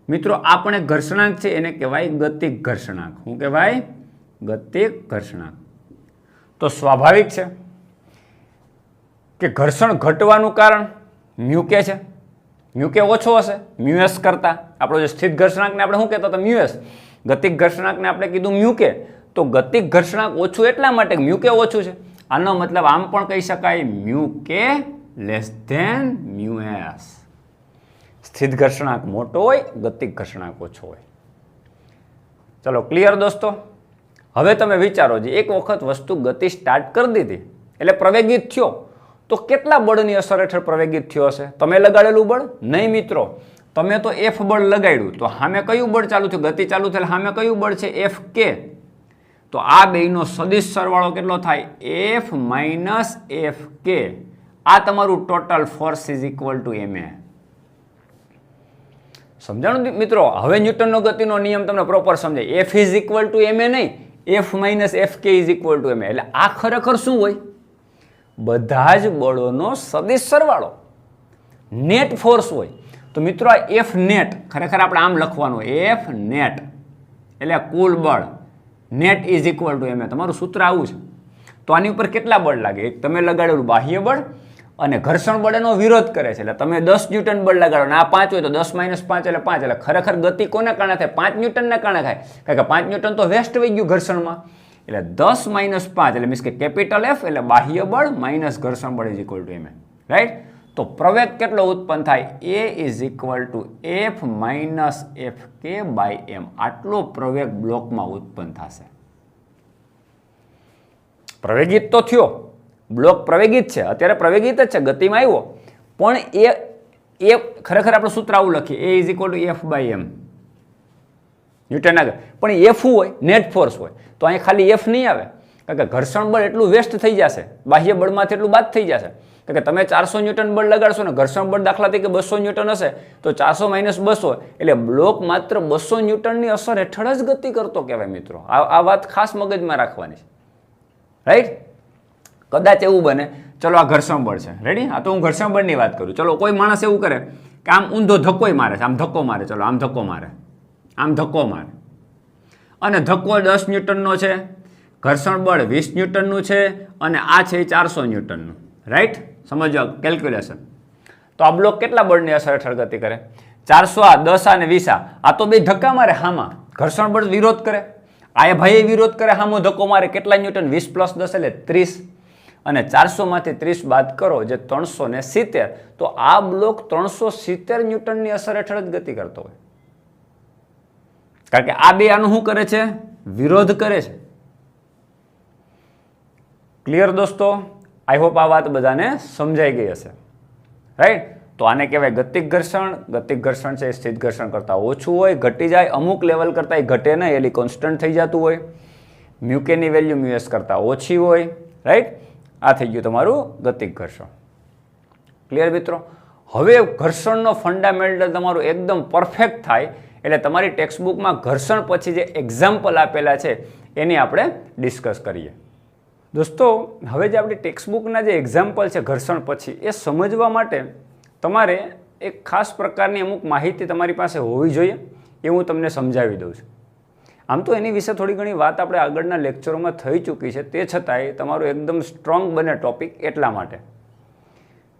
મિત્રો આ પણ એક ઘર્ષણાંક છે, એને કહેવાય ગતિક ઘર્ષણાંક. શું કહેવાય? ગતિક ઘર્ષણાંક. તો સ્વાભાવિક છે કે ઘર્ષણ ઘટવાનું કારણ μK છે. μK ઓછો હશે μs કરતાં. આપણો જે સ્થિત ઘર્ષણાંકને આપણે શું કહેતા હતા? μs. ગતિક ઘર્ષણાંકને આપણે કીધું μK. તો ગતિક ઘર્ષણાંક ઓછું એટલા માટે μK ઓછું છે. આનો મતલબ આમ પણ કહી શકાય μK < μs. સ્થિત ઘર્ષણાંક મોટો હોય, ગતિક ઘર્ષણાંક ઓછો હોય. ચલો ક્લિયર દોસ્તો. હવે તમે વિચારો, જે એક વખત વસ્તુ ગતિ સ્ટાર્ટ કરી દીધી એટલે પ્રવેગિત થયો, તો કેટલા બળની અસર હેઠળ પ્રવેગિત થયો હશે? તમે લગાડેલું બળ? નહીં મિત્રો, તમે તો F બળ લગાડ્યું, તો સામે કયું બળ ચાલુ થયું? ગતિ ચાલુ થયેલ સામે કયું બળ છે? FK. તો આ બેયનો સદિશ સરવાળો કેટલો થાય? F - FK. આ તમારું ટોટલ ફોર્સ = ma. સમજાણું મિત્રો? હવે ન્યૂટનનો ગતિનો નિયમ તમને પ્રોપર સમજાય. F = ma નહીં, F - FK = ma. એટલે આ ખરેખર શું હોય? બધા જ બળોનો સદિશ સરવાળો, નેટ ફોર્સ હોય. તો મિત્રો આ F નેટ ખરેખર આપણે આમ લખવાનું, F નેટ એટલે કુલ બળ, નેટ = ma. તમારું સૂત્ર આવું છે. તો આની ઉપર કેટલા બળ લાગે? એક તમે લગાડેલું બાહ્ય બળ, અને ઘર્ષણ બળ એનો વિરોધ કરે છે. એટલે તમે 10 ન્યૂટન બળ લગાડો અને આ 5 હોય તો 10 - 5 એટલે 5. એટલે ખરેખર ગતિ કોના કારણે થાય? 5 ન્યૂટનના કારણે થાય. કારણ કે 5 ન્યૂટન તો વેસ્ટ વહી ગયું ઘર્ષણમાં. એટલે 10 - 5 એટલે મીન્સ કે કેપિટલ F એટલે બાહ્ય બળ માઇનસ ઘર્ષણ બળ = ma. રાઈટ. તો પ્રવેગ કેટલો ઉત્પન્ન થાય? A = F - FK/m. આટલો પ્રવેગ બ્લોકમાં ઉત્પન્ન થશે. પ્રવેગિત તો થયો, બ્લોક પ્રવેગિત છે, અત્યારે પ્રવેગિત જ છે, ગતિમાં આવ્યો. પણ એ ખરેખર આપણે સૂત્ર આવું લખીએ, A = F/m ન્યૂટન આગળ. પણ F હોય નેટ ફોર્સ હોય, તો અહીં ખાલી F નહીં આવે, કારણ કે ઘર્ષણ બળ એટલું વેસ્ટ થઈ જશે, બાહ્ય બળમાંથી એટલું બાદ થઈ જશે. કે તમે 400 ન્યૂટન બળ લગાડશો ને ઘર્ષણ બળ દાખલા તરીકે 200 ન્યૂટન હશે તો 400 - 200 એટલે બ્લોક માત્ર 200 ન્યૂટનની અસર હેઠળ જ ગતિ કરતો કહેવાય મિત્રો. આ વાત ખાસ મગજમાં રાખવાની છે, રાઈટ. કદાચ એવું બને, ચલો આ ઘર્ષણ બળ છે, રેડી. આ તો હું ઘર્ષણ બળની વાત કરું. ચલો કોઈ માણસ એવું કરે કે આમ ઊંધો ધક્કોય મારે છે, આમ ધક્કો મારે, ચલો આમ ધક્કો મારે, આમ ધક્કો મારે, અને ધક્કો 10 ન્યૂટનનો છે, ઘર્ષણ બળ 20 ન્યૂટનનું છે, અને આ છે 400 ન્યૂટનનું, રાઈટ. સમજો કેલ્ક્યુલેશન. તો આ બ્લોક કેટલા બળની અસર હેઠળ ગતિ કરે? 400 આ 10 અને 20 આ તો બે ધક્કા મારે હામાં, ઘર્ષણ બળ વિરોધ કરે, આ ભાઈએ વિરોધ કરે, હામો ધક્કો મારે, કેટલા ન્યૂટન? 20 + 10 એટલે 30, અને 400 માંથી 30 બાદ કરો જે 370. તો આ બ્લોક 370 ન્યૂટનની અસર હેઠળ જ ગતિ કરતો હોય, કારણ કે આ બે આનું શું કરે છે? વિરોધ કરે છે. ક્લિયર દોસ્તો? આઈ હોપ આ વાત બધાને સમજાઈ ગઈ હશે, રાઈટ. તો આને કહેવાય ગતિક ઘર્ષણ. ગતિક ઘર્ષણ છે એ સ્થિત ઘર્ષણ કરતાં ઓછું હોય, ઘટી જાય, અમુક લેવલ કરતાં એ ઘટે નહીં, એટલે કોન્સ્ટન્ટ થઈ જતું હોય. મ્યુકેની વેલ્યુ મ્યુએસ કરતાં ઓછી હોય, રાઈટ. આ થઈ ગયું તમારું ગતિક ઘર્ષણ. ક્લિયર મિત્રો? હવે ઘર્ષણનો ફંડામેન્ટલ તમારું એકદમ પરફેક્ટ થાય એટલે તમારી ટેક્સ્ટબુકમાં ઘર્ષણ પછી જે એક્ઝામ્પલ આપેલા છે એની આપણે ડિસ્કસ કરીએ. દોસ્તો, હવે જે આપણી ટેક્સ્ટબુકના જે એક્ઝામ્પલ છે ઘર્ષણ પછી, એ સમજવા માટે તમારે એક ખાસ પ્રકારની અમુક માહિતી તમારી પાસે હોવી જોઈએ, એ હું તમને સમજાવી દઉં છું. આમ તો એની વિશે થોડી ઘણી વાત આપણે આગળના લેક્ચરોમાં થઈ ચૂકી છે, તે છતાંય તમારું એકદમ સ્ટ્રોંગ બને ટોપિક એટલા માટે.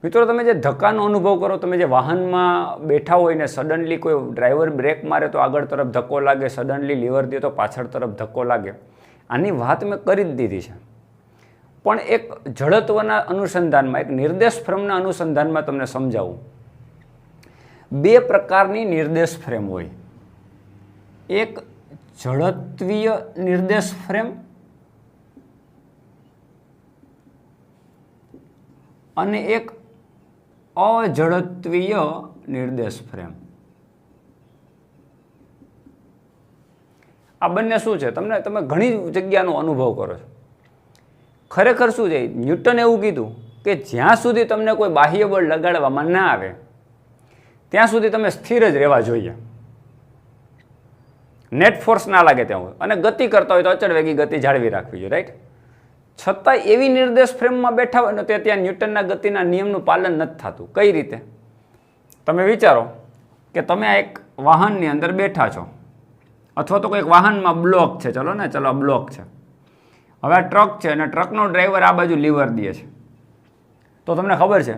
મિત્રો, તમે જે ધક્કાનો અનુભવ કરો, તમે જે વાહનમાં બેઠા હોય ને સડનલી કોઈ ડ્રાઈવર બ્રેક મારે તો આગળ તરફ ધક્કો લાગે, સડનલી લીવર દે તો પાછળ તરફ ધક્કો લાગે, આની વાત મેં કરી જ દીધી છે. પણ એક જડત્વના અનુસંધાનમાં, એક નિર્દેશ ફ્રેમના અનુસંધાનમાં તમને સમજાવું. બે પ્રકારની નિર્દેશ ફ્રેમ હોય. એક જડત્વીય નિર્દેશ ફ્રેમ અને એક અજડત્વીય નિર્દેશ ફ્રેમ. આ બંને શું છે? તમે ઘણી જગ્યાનો અનુભવ કરો છો. ખરેખર શું છે? ન્યૂટન એવું કીધું કે જ્યાં સુધી તમને કોઈ બાહ્ય બળ લગાડવામાં ના આવે ત્યાં સુધી તમે સ્થિર જ રહેવા જોઈએ, નેટ ફોર્સ ના લાગે ત્યાં, અને ગતિ કરતા હોય તો અચળ વેગી ગતિ જાળવી રાખવી જોઈએ, રાઈટ. છતાં એવી નિર્દેશ ફ્રેમમાં બેઠા હોય ને તે ત્યાં ન્યૂટનના ગતિના નિયમનું પાલન નથી થતું. કઈ રીતે? તમે વિચારો કે તમે આ એક વાહનની અંદર બેઠા છો, અથવા તો કોઈક વાહનમાં બ્લોક છે, ચલો બ્લોક છે. હવે આ ટ્રક છે અને ટ્રકનો ડ્રાઈવર આ બાજુ લીવર દે છે. તો તમને ખબર છે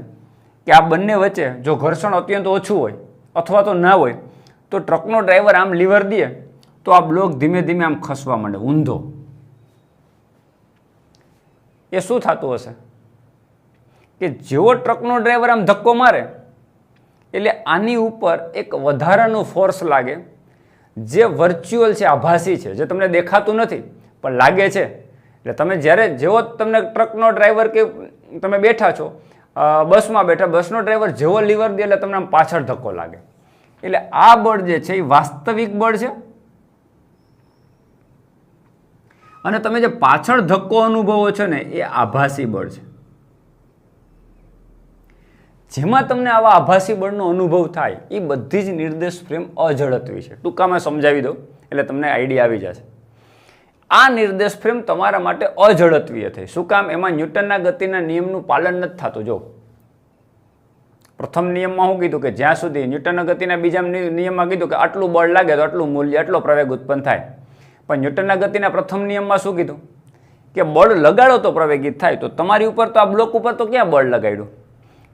કે આ બંને વચ્ચે જો ઘર્ષણ અત્યંત ઓછું હોય અથવા તો ના હોય તો ટ્રકનો ડ્રાઈવર આમ લીવર દે તો આ બ્લોક ધીમે ધીમે આમ ખસવા માંડે ઊંધો. એ શું થતું હશે કે જેવો ટ્રકનો ડ્રાઈવર આમ ધક્કો મારે એટલે આની ઉપર એક વધારાનું ફોર્સ લાગે, જે વર્ચ્યુઅલ છે, આભાસી છે, જે તમને દેખાતું નથી પણ લાગે છે. એટલે તમે જ્યારે જેવો તમને ટ્રકનો ડ્રાઈવર કે તમે બેઠા છો બસમાં બેઠા, બસનો ડ્રાઈવર જેવો લીવર દે એટલે તમને આમ પાછળ ધક્કો લાગે. એટલે આ બળ જે છે એ વાસ્તવિક બળ છે, અને તમે જે પાછળ ધક્કો અનુભવો છો ને એ આભાસી બળ છે. જેમાં તમને આવા આભાસી બળનો અનુભવ થાય એ બધી જ નિર્દેશ ફ્રેમ અજડત્વી છે. ટૂંકામાં સમજાવી દઉં એટલે તમને આઈડિયા આવી જશે. આ નિર્દેશ ફ્રેમ તમારા માટે અજડત્વીય થઈ. શું કામ? એમાં ન્યૂટનના ગતિના નિયમનું પાલન નથી થતું. જો પ્રથમ નિયમમાં શું કીધું કે જ્યાં સુધી ન્યૂટનના ગતિના બીજા નિયમમાં કીધું કે આટલું બળ લાગે તો આટલું મૂલ્ય, આટલો પ્રવેગ ઉત્પન્ન થાય. પણ ન્યૂટનના ગતિના પ્રથમ નિયમમાં શું કીધું કે બળ લગાડો તો પ્રવેગિત થાય. તો તમારી ઉપર તો આ બ્લોક ઉપર તો ક્યાં બળ લગાડ્યું?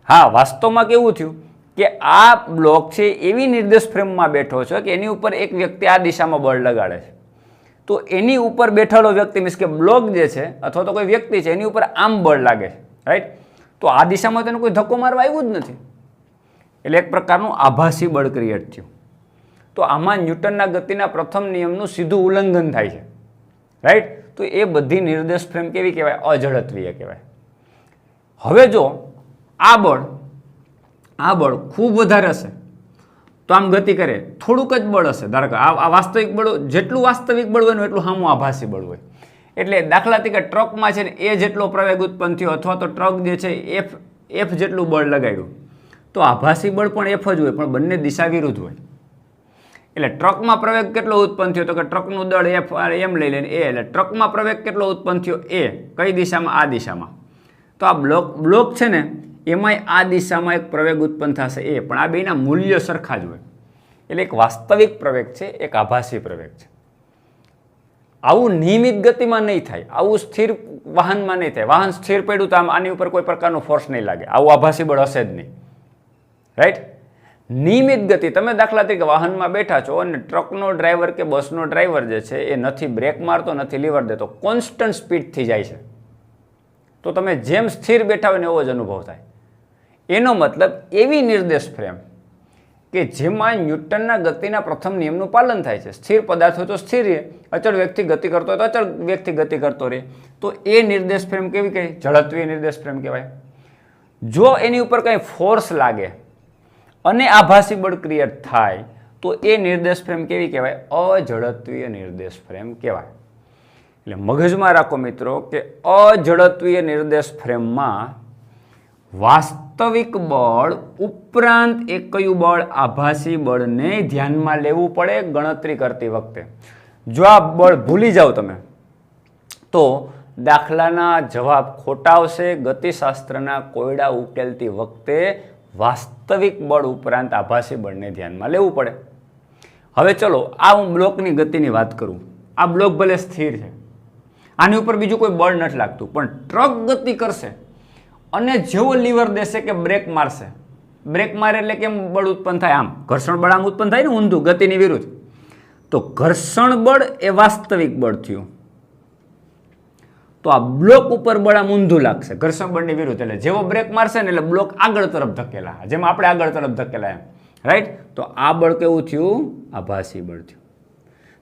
હા, વાસ્તવમાં કેવું થયું કે આ બ્લોક છે એવી નિર્દેશ ફ્રેમમાં બેઠો છે કે એની ઉપર એક વ્યક્તિ આ દિશામાં બળ લગાડે છે. તો એની ઉપર બેઠેલો વ્યક્તિ મીન્સ કે બ્લોક જે છે અથવા તો કોઈ વ્યક્તિ છે એની ઉપર આમ બળ લાગે છે, રાઈટ. તો આ દિશામાં તેને કોઈ ધક્કો મારવા આવ્યું જ નથી, એટલે એક પ્રકારનું આભાસી બળ ક્રિએટ થયું. તો આમાં ન્યૂટનના ગતિના પ્રથમ નિયમનું સીધું ઉલ્લંઘન થાય છે, રાઈટ. તો એ બધી નિર્દેશ ફ્રેમ કેવી કહેવાય? અજડત્વીય કહેવાય. હવે જો આ બળ ખૂબ વધારે હશે તો આમ ગતિ કરે, થોડુંક જ બળ હશે. ધારો કે આ વાસ્તવિક બળ, જેટલું વાસ્તવિક બળ હોય ને એટલું સામું આભાસી બળ હોય. એટલે દાખલા તરીકે ટ્રકમાં છે ને એ જેટલો પ્રવેગ ઉત્પન્ન થયો અથવા તો ટ્રક જે છે એફ જેટલું બળ લગાડ્યું તો આભાસી બળ પણ એફ જ હોય, પણ બંને દિશા વિરુદ્ધ હોય. એટલે ટ્રકમાં પ્રવેગ કેટલો ઉત્પન્ન થયો તો કે ટ્રકનું દળ એફ એમ લઈ લઈને એ, એટલે ટ્રકમાં પ્રવેગ કેટલો ઉત્પન્ન થયો એ કઈ દિશામાં? આ દિશામાં. તો આ બ્લોક છે ને એમાંય આ દિશામાં એક પ્રવેગ ઉત્પન્ન થશે એ, પણ આ બેના મૂલ્ય સરખા જ હોય. એટલે એક વાસ્તવિક પ્રવેગ છે, એક આભાસી પ્રવેગ છે. આવું નિયમિત ગતિમાં નહીં થાય, આવું સ્થિર વાહનમાં નહીં થાય. વાહન સ્થિર પડ્યું તો આની ઉપર કોઈ પ્રકારનો ફોર્સ નહીં લાગે, આવું આભાસી બળ હશે જ નહીં. રાઈટ? નિયમિત ગતિ, તમે દાખલા તરીકે વાહનમાં બેઠા છો અને ટ્રકનો ડ્રાઈવર કે બસનો ડ્રાઈવર જે છે એ નથી બ્રેક મારતો, નથી લીવર દેતો, કોન્સ્ટન્ટ સ્પીડથી જાય છે, તો તમે જેમ સ્થિર બેઠા હોય ને એવો જ અનુભવ થાય. એનો મતલબ એવી નિર્દેશ ફ્રેમ કે જેમાં ન્યૂટનના ગતિના પ્રથમ નિયમનું પાલન થાય છે. સ્થિર પદાર્થ હોય તો સ્થિર રહે, અચળ વ્યક્તિ ગતિ કરતો હોય તો અચળ વ્યક્તિ ગતિ કરતો રહે. તો એ નિર્દેશ ફ્રેમ કેવી કહે? જડત્વીય નિર્દેશ ફ્રેમ કહેવાય. જો એની ઉપર કંઈ ફોર્સ લાગે અને આભાસી બળ ક્રિએટ થાય તો એ નિર્દેશ ફ્રેમ કેવી કહેવાય? અજડત્વીય નિર્દેશ ફ્રેમ કહેવાય. એટલે મગજમાં રાખો મિત્રો કે અજડત્વીય નિર્દેશ ફ્રેમમાં વાસ્તવિક બળ ઉપરાંત એક કયું બળ? આભાસી બળને ધ્યાનમાં લેવું પડે ગણતરી કરતી વખતે. જો આ બળ ભૂલી જાઓ તમે તો દાખલાના જવાબ ખોટા આવશે. ગતિશાસ્ત્રના કોયડા ઉકેલતી વખતે વાસ્તવિક બળ ઉપરાંત આભાસી બળને ધ્યાનમાં લેવું પડે. હવે ચલો આ હું બ્લોકની ગતિની વાત કરું. આ બ્લોક ભલે સ્થિર છે, આની ઉપર બીજું કોઈ બળ નથી લાગતું, પણ ટ્રક ગતિ કરશે અને જેવો લીવર દેશે કે બ્રેક મારશે, બ્રેક મારે એટલે કેમ બળ ઉત્પન્ન થાય? આમ ઘર્ષણ બળ આમ ઉત્પન્ન થાય ને, ઊંધું ગતિની વિરુદ્ધ. તો ઘર્ષણ બળ એ વાસ્તવિક બળ થયું. તો આ બ્લોક ઉપર બળ આમ ઊંધું લાગશે ઘર્ષણ બળની વિરુદ્ધ, એટલે જેવો બ્રેક મારશે ને એટલે બ્લોક આગળ તરફ ધકેલા, જેમ આપણે આગળ તરફ ધકેલા એમ. રાઈટ? તો આ બળ કેવું થયું? આભાસી બળ થયું.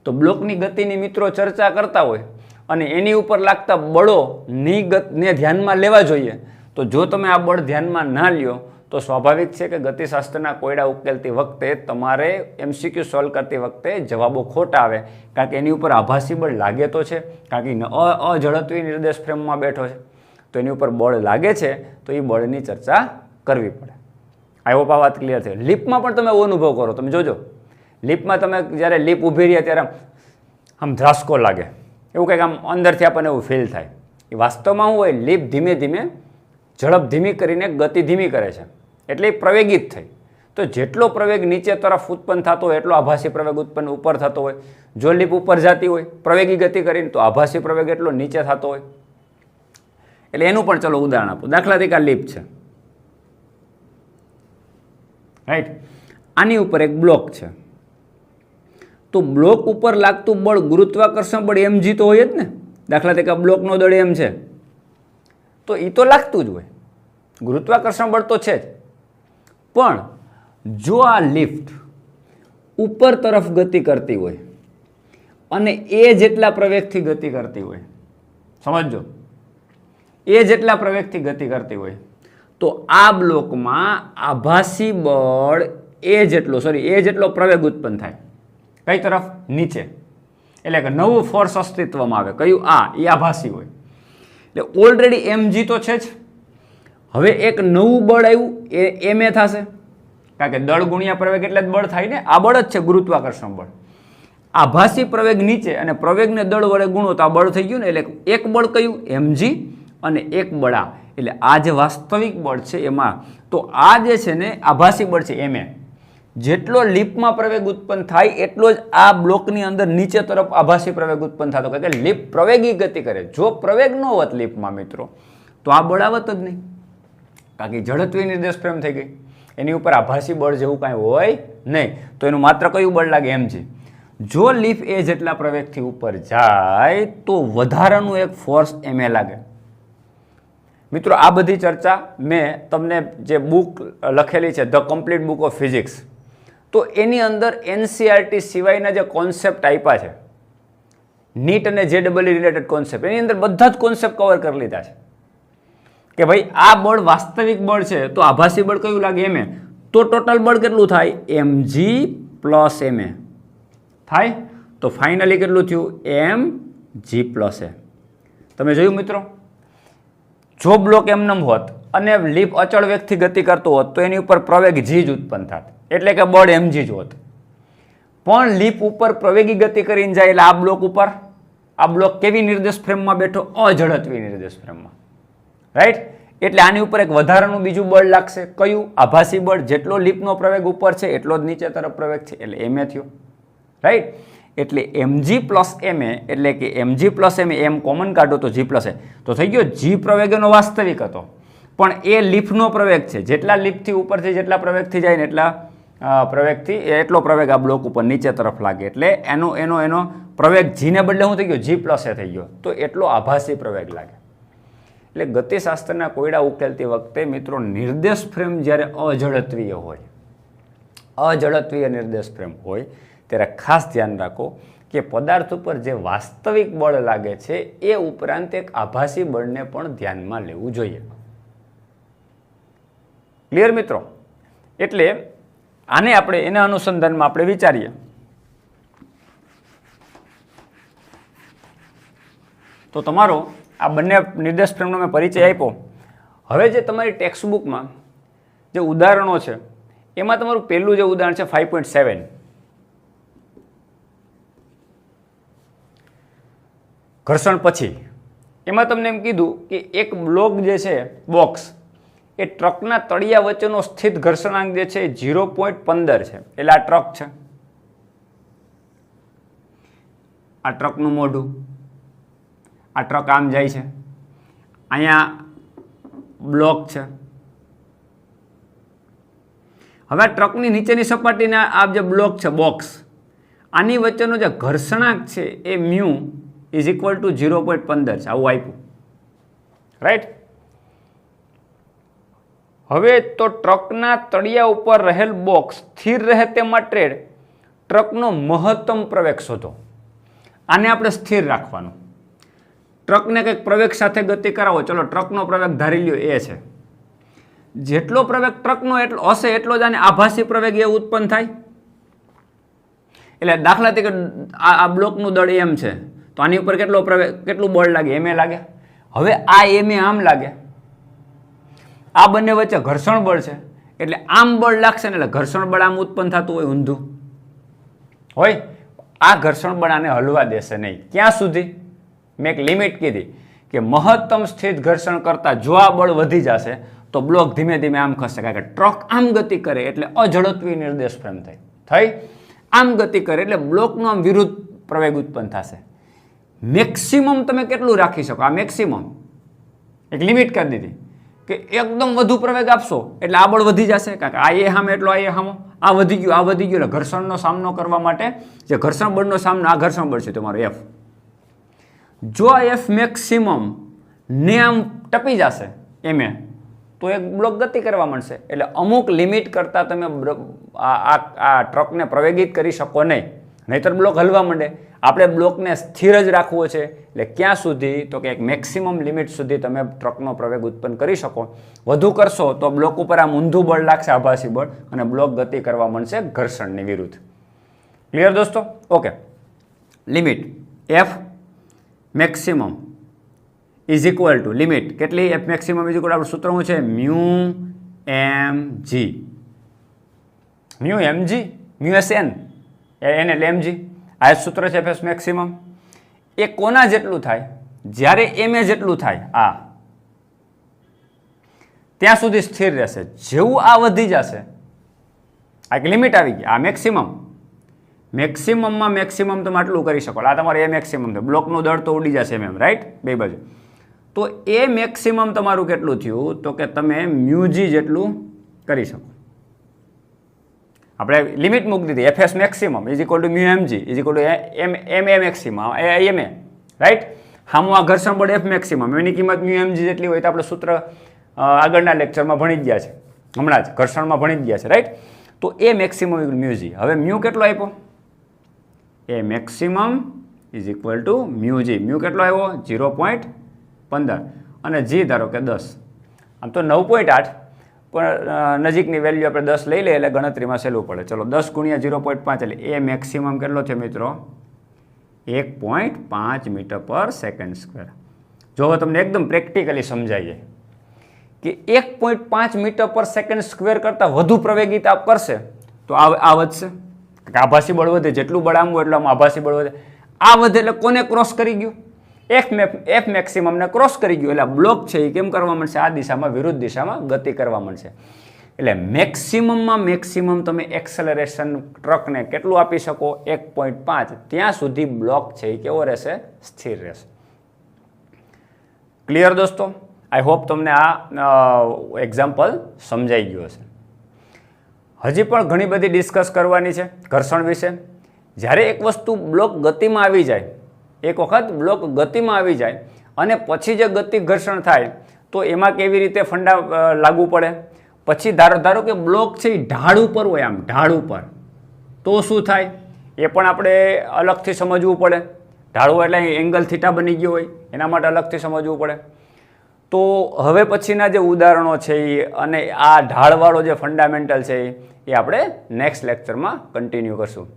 તો બ્લોકની ગતિની મિત્રો ચર્ચા કરતા હોય અને એની ઉપર લાગતા બળોની ગતને ધ્યાનમાં લેવા જોઈએ. તો જો તમે આ બળ ધ્યાનમાં ના લ્યો તો સ્વાભાવિક છે કે ગતિશાસ્ત્રના કોયડા ઉકેલતી વખતે તમારે એમસીક્યુ સોલ્વ કરતી વખતે જવાબો ખોટા આવે, કારણ કે એની ઉપર આભાસી બળ લાગે તો છે, કારણ કે અજડત્વીય નિર્દેશ ફ્રેમમાં બેઠો છે, તો એની ઉપર બળ લાગે છે, તો એ બળની ચર્ચા કરવી પડે. આઈ હોપ આ વાત ક્લિયર છે. લીપમાં પણ તમે એવો અનુભવ કરો, તમે જોજો લીપમાં તમે જ્યારે લીપ ઊભી રહી ત્યારે આમ ધ્રાસકો લાગે, એવું કંઈક આમ અંદરથી આપણને એવું ફીલ થાય. એ વાસ્તવમાં શું હોય? લીપ ધીમે ધીમે ઝડપ ધીમી કરીને ગતિ ધીમી કરે છે, એટલે એ પ્રવેગિત થઈ. તો જેટલો પ્રવેગ નીચે તરફ ઉત્પન્ન થતો હોય એટલો આભાસી પ્રવેગ ઉત્પન્ન ઉપર થતો હોય. જો લીપ ઉપર જતી હોય પ્રવેગી ગતિ કરીને તો આભાસી પ્રવેગ એટલો નીચે થતો હોય. એટલે એનું પણ ચલો ઉદાહરણ આપો. દાખલા તરીકે આ લીપ છે, રાઈટ? આની ઉપર એક બ્લોક છે, તો બ્લોક ઉપર લાગતું બળ ગુરુત્વાકર્ષણ બળ mg તો હોય જ ને. દાખલા તરીકે બ્લોકનો દળ m છે તો એ તો લાગતું જ હોય, ગુરુત્વાકર્ષણ બળ તો છે જ. પણ જો આ લિફ્ટ ઉપર તરફ ગતિ કરતી હોય અને એ જેટલા પ્રવેગથી ગતિ કરતી હોય, સમજો એ જેટલા પ્રવેગથી ગતિ કરતી હોય, તો આ બ્લોકમાં આભાસી બળ એ જેટલો પ્રવેગ ઉત્પન્ન થાય. કઈ તરફ? નીચે. એટલે કે નવું ફોર્સ અસ્તિત્વમાં આવે. કયું? આ એ આભાસી હોય. એટલે ઓલરેડી mg તો છે જ. હવે એક નવું બળ આવ્યું એ ma થશે, કારણ કે દળ ગુણ્યા પ્રવેગ એટલે જ બળ થાય ને. આ બળ જ છે ગુરુત્વાકર્ષણ બળ. આભાસી પ્રવેગ નીચે અને પ્રવેગને દળ વડે ગુણો તો આ બળ થઈ ગયું ને. એટલે એક બળ કયું? mg અને એક બળ આ. એટલે આ જે વાસ્તવિક બળ છે એમાં તો આ જે છે ને આભાસી બળ છે ma. જેટલો લીપમાં પ્રવેગ ઉત્પન્ન થાય એટલો જ આ બ્લોકની અંદર નીચે તરફ આભાસી પ્રવેગ ઉત્પન્ન થતો, કારણ કે લીપ પ્રવેગી ગતિ કરે. જો પ્રવેગ ન હોત લીપમાં મિત્રો તો આ બળ આવત જ નહીં, કારણ કે જડત્વીય નિર્દેશ ફ્રેમ થઈ ગઈ. એની ઉપર આભાસી બળ જેવું કાંઈ હોય નહીં, તો એનું માત્ર કયું બળ લાગે? mg. જો લીપ એ જેટલા પ્રવેગથી ઉપર જાય તો વધારાનું એક ફોર્સ ma લાગે. મિત્રો આ બધી ચર્ચા મેં તમને જે બુક લખેલી છે the complete book of physics, તો એની અંદર NCERT સિવાયના જે કોન્સેપ્ટ આપ્યા છે, નીટ અને JEE રિલેટેડ કોન્સેપ્ટ, એની અંદર બધા જ કોન્સેપ્ટ કવર કરી લીધા છે કે ભાઈ આ બળ વાસ્તવિક બળ છે તો આભાસી બળ કયું લાગે? ma. તો ટોટલ બળ કેટલું થાય? mg પ્લસ ma થાય. તો ફાઇનલી કેટલું થયું? mg plus a. તમે જોયું મિત્રો, જો બ્લોક એમનેમ હોત અને લીપ અચળ વેગથી ગતિ કરતો હોત તો એની ઉપર પ્રવેગ જી જ ઉત્પન્ન થાત, એટલે કે બળ mg જ હોત. પણ લીપ ઉપર પ્રવેગી ગતિ કરીને જાય એટલે આ બ્લોક ઉપર, આ બ્લોક કેવી નિર્દેશ ફ્રેમમાં બેઠો? અઝડત્વી નિર્દેશ ફ્રેમમાં, રાઈટ. એટલે આની ઉપર એક વધારાનું બીજું બળ લાગશે. કયું? આભાસી બળ. જેટલો લીપનો પ્રવેગ ઉપર છે એટલો જ નીચે તરફ પ્રવેગ છે, એટલે ma થયો, રાઈટ. એટલે mg પ્લસ ma, એટલે કે mg પ્લસ ma, એમ કોમન કાઢો તો g પ્લસ a, તો થઈ ગયો g પ્રવેગ એનો વાસ્તવિક હતો, પણ એ લીફનો પ્રવેગ છે. જેટલા લીફથી ઉપરથી જેટલા પ્રવેગથી જાય ને એટલા પ્રવેગથી એટલો પ્રવેગ આ બ્લોક ઉપર નીચે તરફ લાગે, એટલે એનો પ્રવેગ g ને બદલે શું થઈ ગયો? g પ્લસ a થઈ ગયો, તો એટલો આભાસી પ્રવેગ લાગે. એટલે ગતિશાસ્ત્રના કોયડા ઉકેલતી વખતે મિત્રો નિર્દેશ ફ્રેમ જ્યારે અઝડત્વીય હોય, અઝડત્વીય નિર્દેશ ફ્રેમ હોય ત્યારે ખાસ ધ્યાન રાખો કે પદાર્થ ઉપર જે વાસ્તવિક બળ લાગે છે એ ઉપરાંત એક આભાસી બળને પણ ધ્યાનમાં લેવું જોઈએ. ક્લિયર મિત્રો? એટલે આને આપણે એના અનુસંધાનમાં આપણે વિચારીએ. તો તમારો આ બંને નિર્દેશ ફ્રેમનો મેં પરિચય આપ્યો. હવે જે તમારી ટેક્સ્ટ બુકમાં જે ઉદાહરણો છે એમાં તમારું પહેલું જે ઉદાહરણ છે 5.7, ઘર્ષણ પછી, એમાં તમને એમ કીધું કે એક બ્લોક જે છે બોક્સ એ ટ્રકના તળિયા વચ્ચેનો સ્થિત ઘર્ષણાંક જે છે 0.15 છે. એટલે આ ટ્રક છે, આ ટ્રકનું મોઢું, આ ટ્રક આમ જાય છે, અહીંયા બ્લોક છે. હવે ટ્રકની નીચેની સપાટીના આ જે બ્લોક છે બોક્સ, આની વચ્ચેનો જે ઘર્ષણાંક છે એ મ્યુ ઇઝ ઇક્વલ ટુ 0.15 છે. આવું આપ્યું, રાઈટ. હવે તો ટ્રકના તળિયા ઉપર રહેલ બોક્સ સ્થિર રહે તે માટે ટ્રકનો મહત્તમ પ્રવેગ શોધો. આને આપણે સ્થિર રાખવાનું. ટ્રકને કંઈક પ્રવેગ સાથે ગતિ કરાવો. ચલો ટ્રકનો પ્રવેગ ધારી લ્યો એ છે. જેટલો પ્રવેગ ટ્રકનો એટલો હશે એટલો જ આને આભાસી પ્રવેગ એ ઉત્પન્ન થાય. એટલે દાખલા તરીકે આ બ્લોકનું દળ એમ છે તો આની ઉપર કેટલું બળ લાગે? ma લાગે. હવે આ ma આમ લાગે, આ બંને વચ્ચે ઘર્ષણ બળ છે એટલે આમ બળ લાગશે ને, એટલે ઘર્ષણ બળ આમ ઉત્પન્ન થતું હોય ઊંધું હોય. આ ઘર્ષણ બળ આને હલવા દેશે નહીં. ક્યાં સુધી? મેં એક લિમિટ કીધી કે મહત્તમ સ્થિત ઘર્ષણ કરતા જો આ બળ વધી જશે તો બ્લોક ધીમે ધીમે આમ ખસશે, કારણ કે ટ્રક આમ ગતિ કરે એટલે અઝડત્વી નિર્દેશ ફ્રેમ થઈ. આમ ગતિ કરે એટલે બ્લોકનો આમ વિરુદ્ધ પ્રવેગ ઉત્પન્ન થશે. મેક્સિમમ તમે કેટલું રાખી શકો? આ મેક્સિમમ એક લિમિટ કરી દીધી કે એકદમ વધુ પ્રવેગ આપશો એટલે આ બળ વધી જશે, કારણ કે આ એ સામે એટલો આ એ સામો, આ વધી ગયું, આ વધી ગયું. એટલે ઘર્ષણનો સામનો કરવા માટે જે ઘર્ષણ બળનો સામનો, આ ઘર્ષણ બળ છે તમારો F. જો આ F મેક્સિમમ ને આમ ટપી જશે ma તો એક બ્લોક ગતિ કરવા મળશે. એટલે અમુક લિમિટ કરતાં તમે આ ટ્રકને પ્રવેગિત કરી શકો નહીં, નહીતર બ્લોક હલવા માંડે. આપણે બ્લોકને સ્થિર જ રાખવો છે. એટલે ક્યાં સુધી? તો કે એક મેક્સિમમ લિમિટ સુધી તમે ટ્રકનો પ્રવેગ ઉત્પન્ન કરી શકો. વધુ કરશો તો બ્લોક ઉપર આમ ઊંધું બળ લાગશે, આભાસી બળ, અને બ્લોક ગતિ કરવા મળશે ઘર્ષણની વિરુદ્ધ. ક્લિયર દોસ્તો? Okay. Limit F maximum is equal two limit કેટલી? F મેક્સિમમ ઇઝ ઇક્વલ આપણું સૂત્ર શું છે? Mu mg. Mu mg, mu sn, n એટલે mg. આ સૂત્ર છે F મેક્સિમમ. એ કોના જેટલું થાય? જ્યારે ma જેટલું થાય આ ત્યાં સુધી સ્થિર રહેશે. જેવું આ વધી જશે, આ એક લિમિટ આવી ગઈ. આ મેક્સિમમ, મેક્સિમમમાં મેક્સિમમ તમે આટલું કરી શકો. આ તમારે એ મેક્સિમમ છે. બ્લોકનું દળ તો ઉડી જશે એમ, રાઈટ, બે બાજુ. તો એ મેક્સિમમ તમારું કેટલું થયું? તો કે તમે મ્યુg જેટલું કરી શકો. આપણે લિમિટ મૂકી દીધી Fs maximum is equal to mu mg is equal two ma maximum, ma, right. હામું આ ઘર્ષણ બળ F મેક્સિમમ, એની કિંમત મ્યુ mg જેટલી હોય તો આપણે સૂત્ર આગળના લેક્ચરમાં ભણી જ ગયા છે, હમણાં જ ઘર્ષણમાં ભણી જ ગયા છે, રાઈટ. તો એ મેક્સિમમ મ્યુ g. હવે મ્યુ કેટલો આપ્યો? એ maximum is equal to mu g. Mu કેટલો આવ્યો? 0.15 અને g ધારો કે 10. આમ તો 9.8, પણ નજીકની વેલ્યુ આપણે 10 લઈ લઈએ એટલે ગણતરીમાં સહેલું પડે. ચલો 10 ગુણ્યા 0.5 એટલે એ મેક્સિમમ કેટલો છે મિત્રો? 1.5 મીટર પર સેકન્ડ સ્ક્વેર. જો તમને એકદમ પ્રેક્ટિકલી સમજાઈએ કે 1.5 મીટર પર સેકન્ડ સ્ક્વેર કરતાં વધુ પ્રવેગિતા કરશે તો આ વધશે. આભાસી બળ વધે, જેટલું બળ આમ હોય એટલું આમ આભાસી બળ વધે. આ વધે એટલે કોને ક્રોસ કરી ગયું? એફ મેક્સિમમને ક્રોસ કરી ગયું. એટલે બ્લોક છે એ કેમ કરવા માંડશે? આ દિશામાં, વિરુદ્ધ દિશામાં ગતિ કરવા માંડશે. એટલે મેક્સિમમમાં મેક્સિમમ તમે એક્સેલરેશન ટ્રકને કેટલું આપી શકો? 1.5. ત્યાં સુધી બ્લોક છે એ કેવો રહેશે? સ્થિર રહેશે. ક્લિયર દોસ્તો? આઈ હોપ તમને આ એક્ઝામ્પલ સમજાઈ ગયું હશે. હજી પણ ઘણી બધી ડિસ્કસ કરવાની છે ઘર્ષણ વિશે. જ્યારે એક વસ્તુ બ્લોક ગતિમાં આવી જાય, એક વખત બ્લોક ગતિમાં આવી જાય અને પછી જે ગતિ ઘર્ષણ થાય તો એમાં કેવી રીતે ફંડા લાગુ પડે? પછી ધારો કે બ્લોક છે એ ઢાળ ઉપર હોય, આમ ઢાળ ઉપર, તો શું થાય એ પણ આપણે અલગથી સમજવું પડે. ઢાળ હોય એટલે એંગલ થીટા બની ગયો હોય, એના માટે અલગથી સમજવું પડે. તો હવે પછીના જે ઉદાહરણો છે એ અને આ ઢાળવાળો જે ફંડામેન્ટલ છે એ આપણે નેક્સ્ટ લેક્ચરમાં કન્ટિન્યુ કરશું.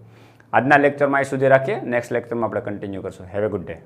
આજના લેક્ચરમાં અહીં સુધી રાખીએ. નેક્સ્ટ લેક્ચરમાં આપણે કન્ટિન્યુ કરશું. Have a good day.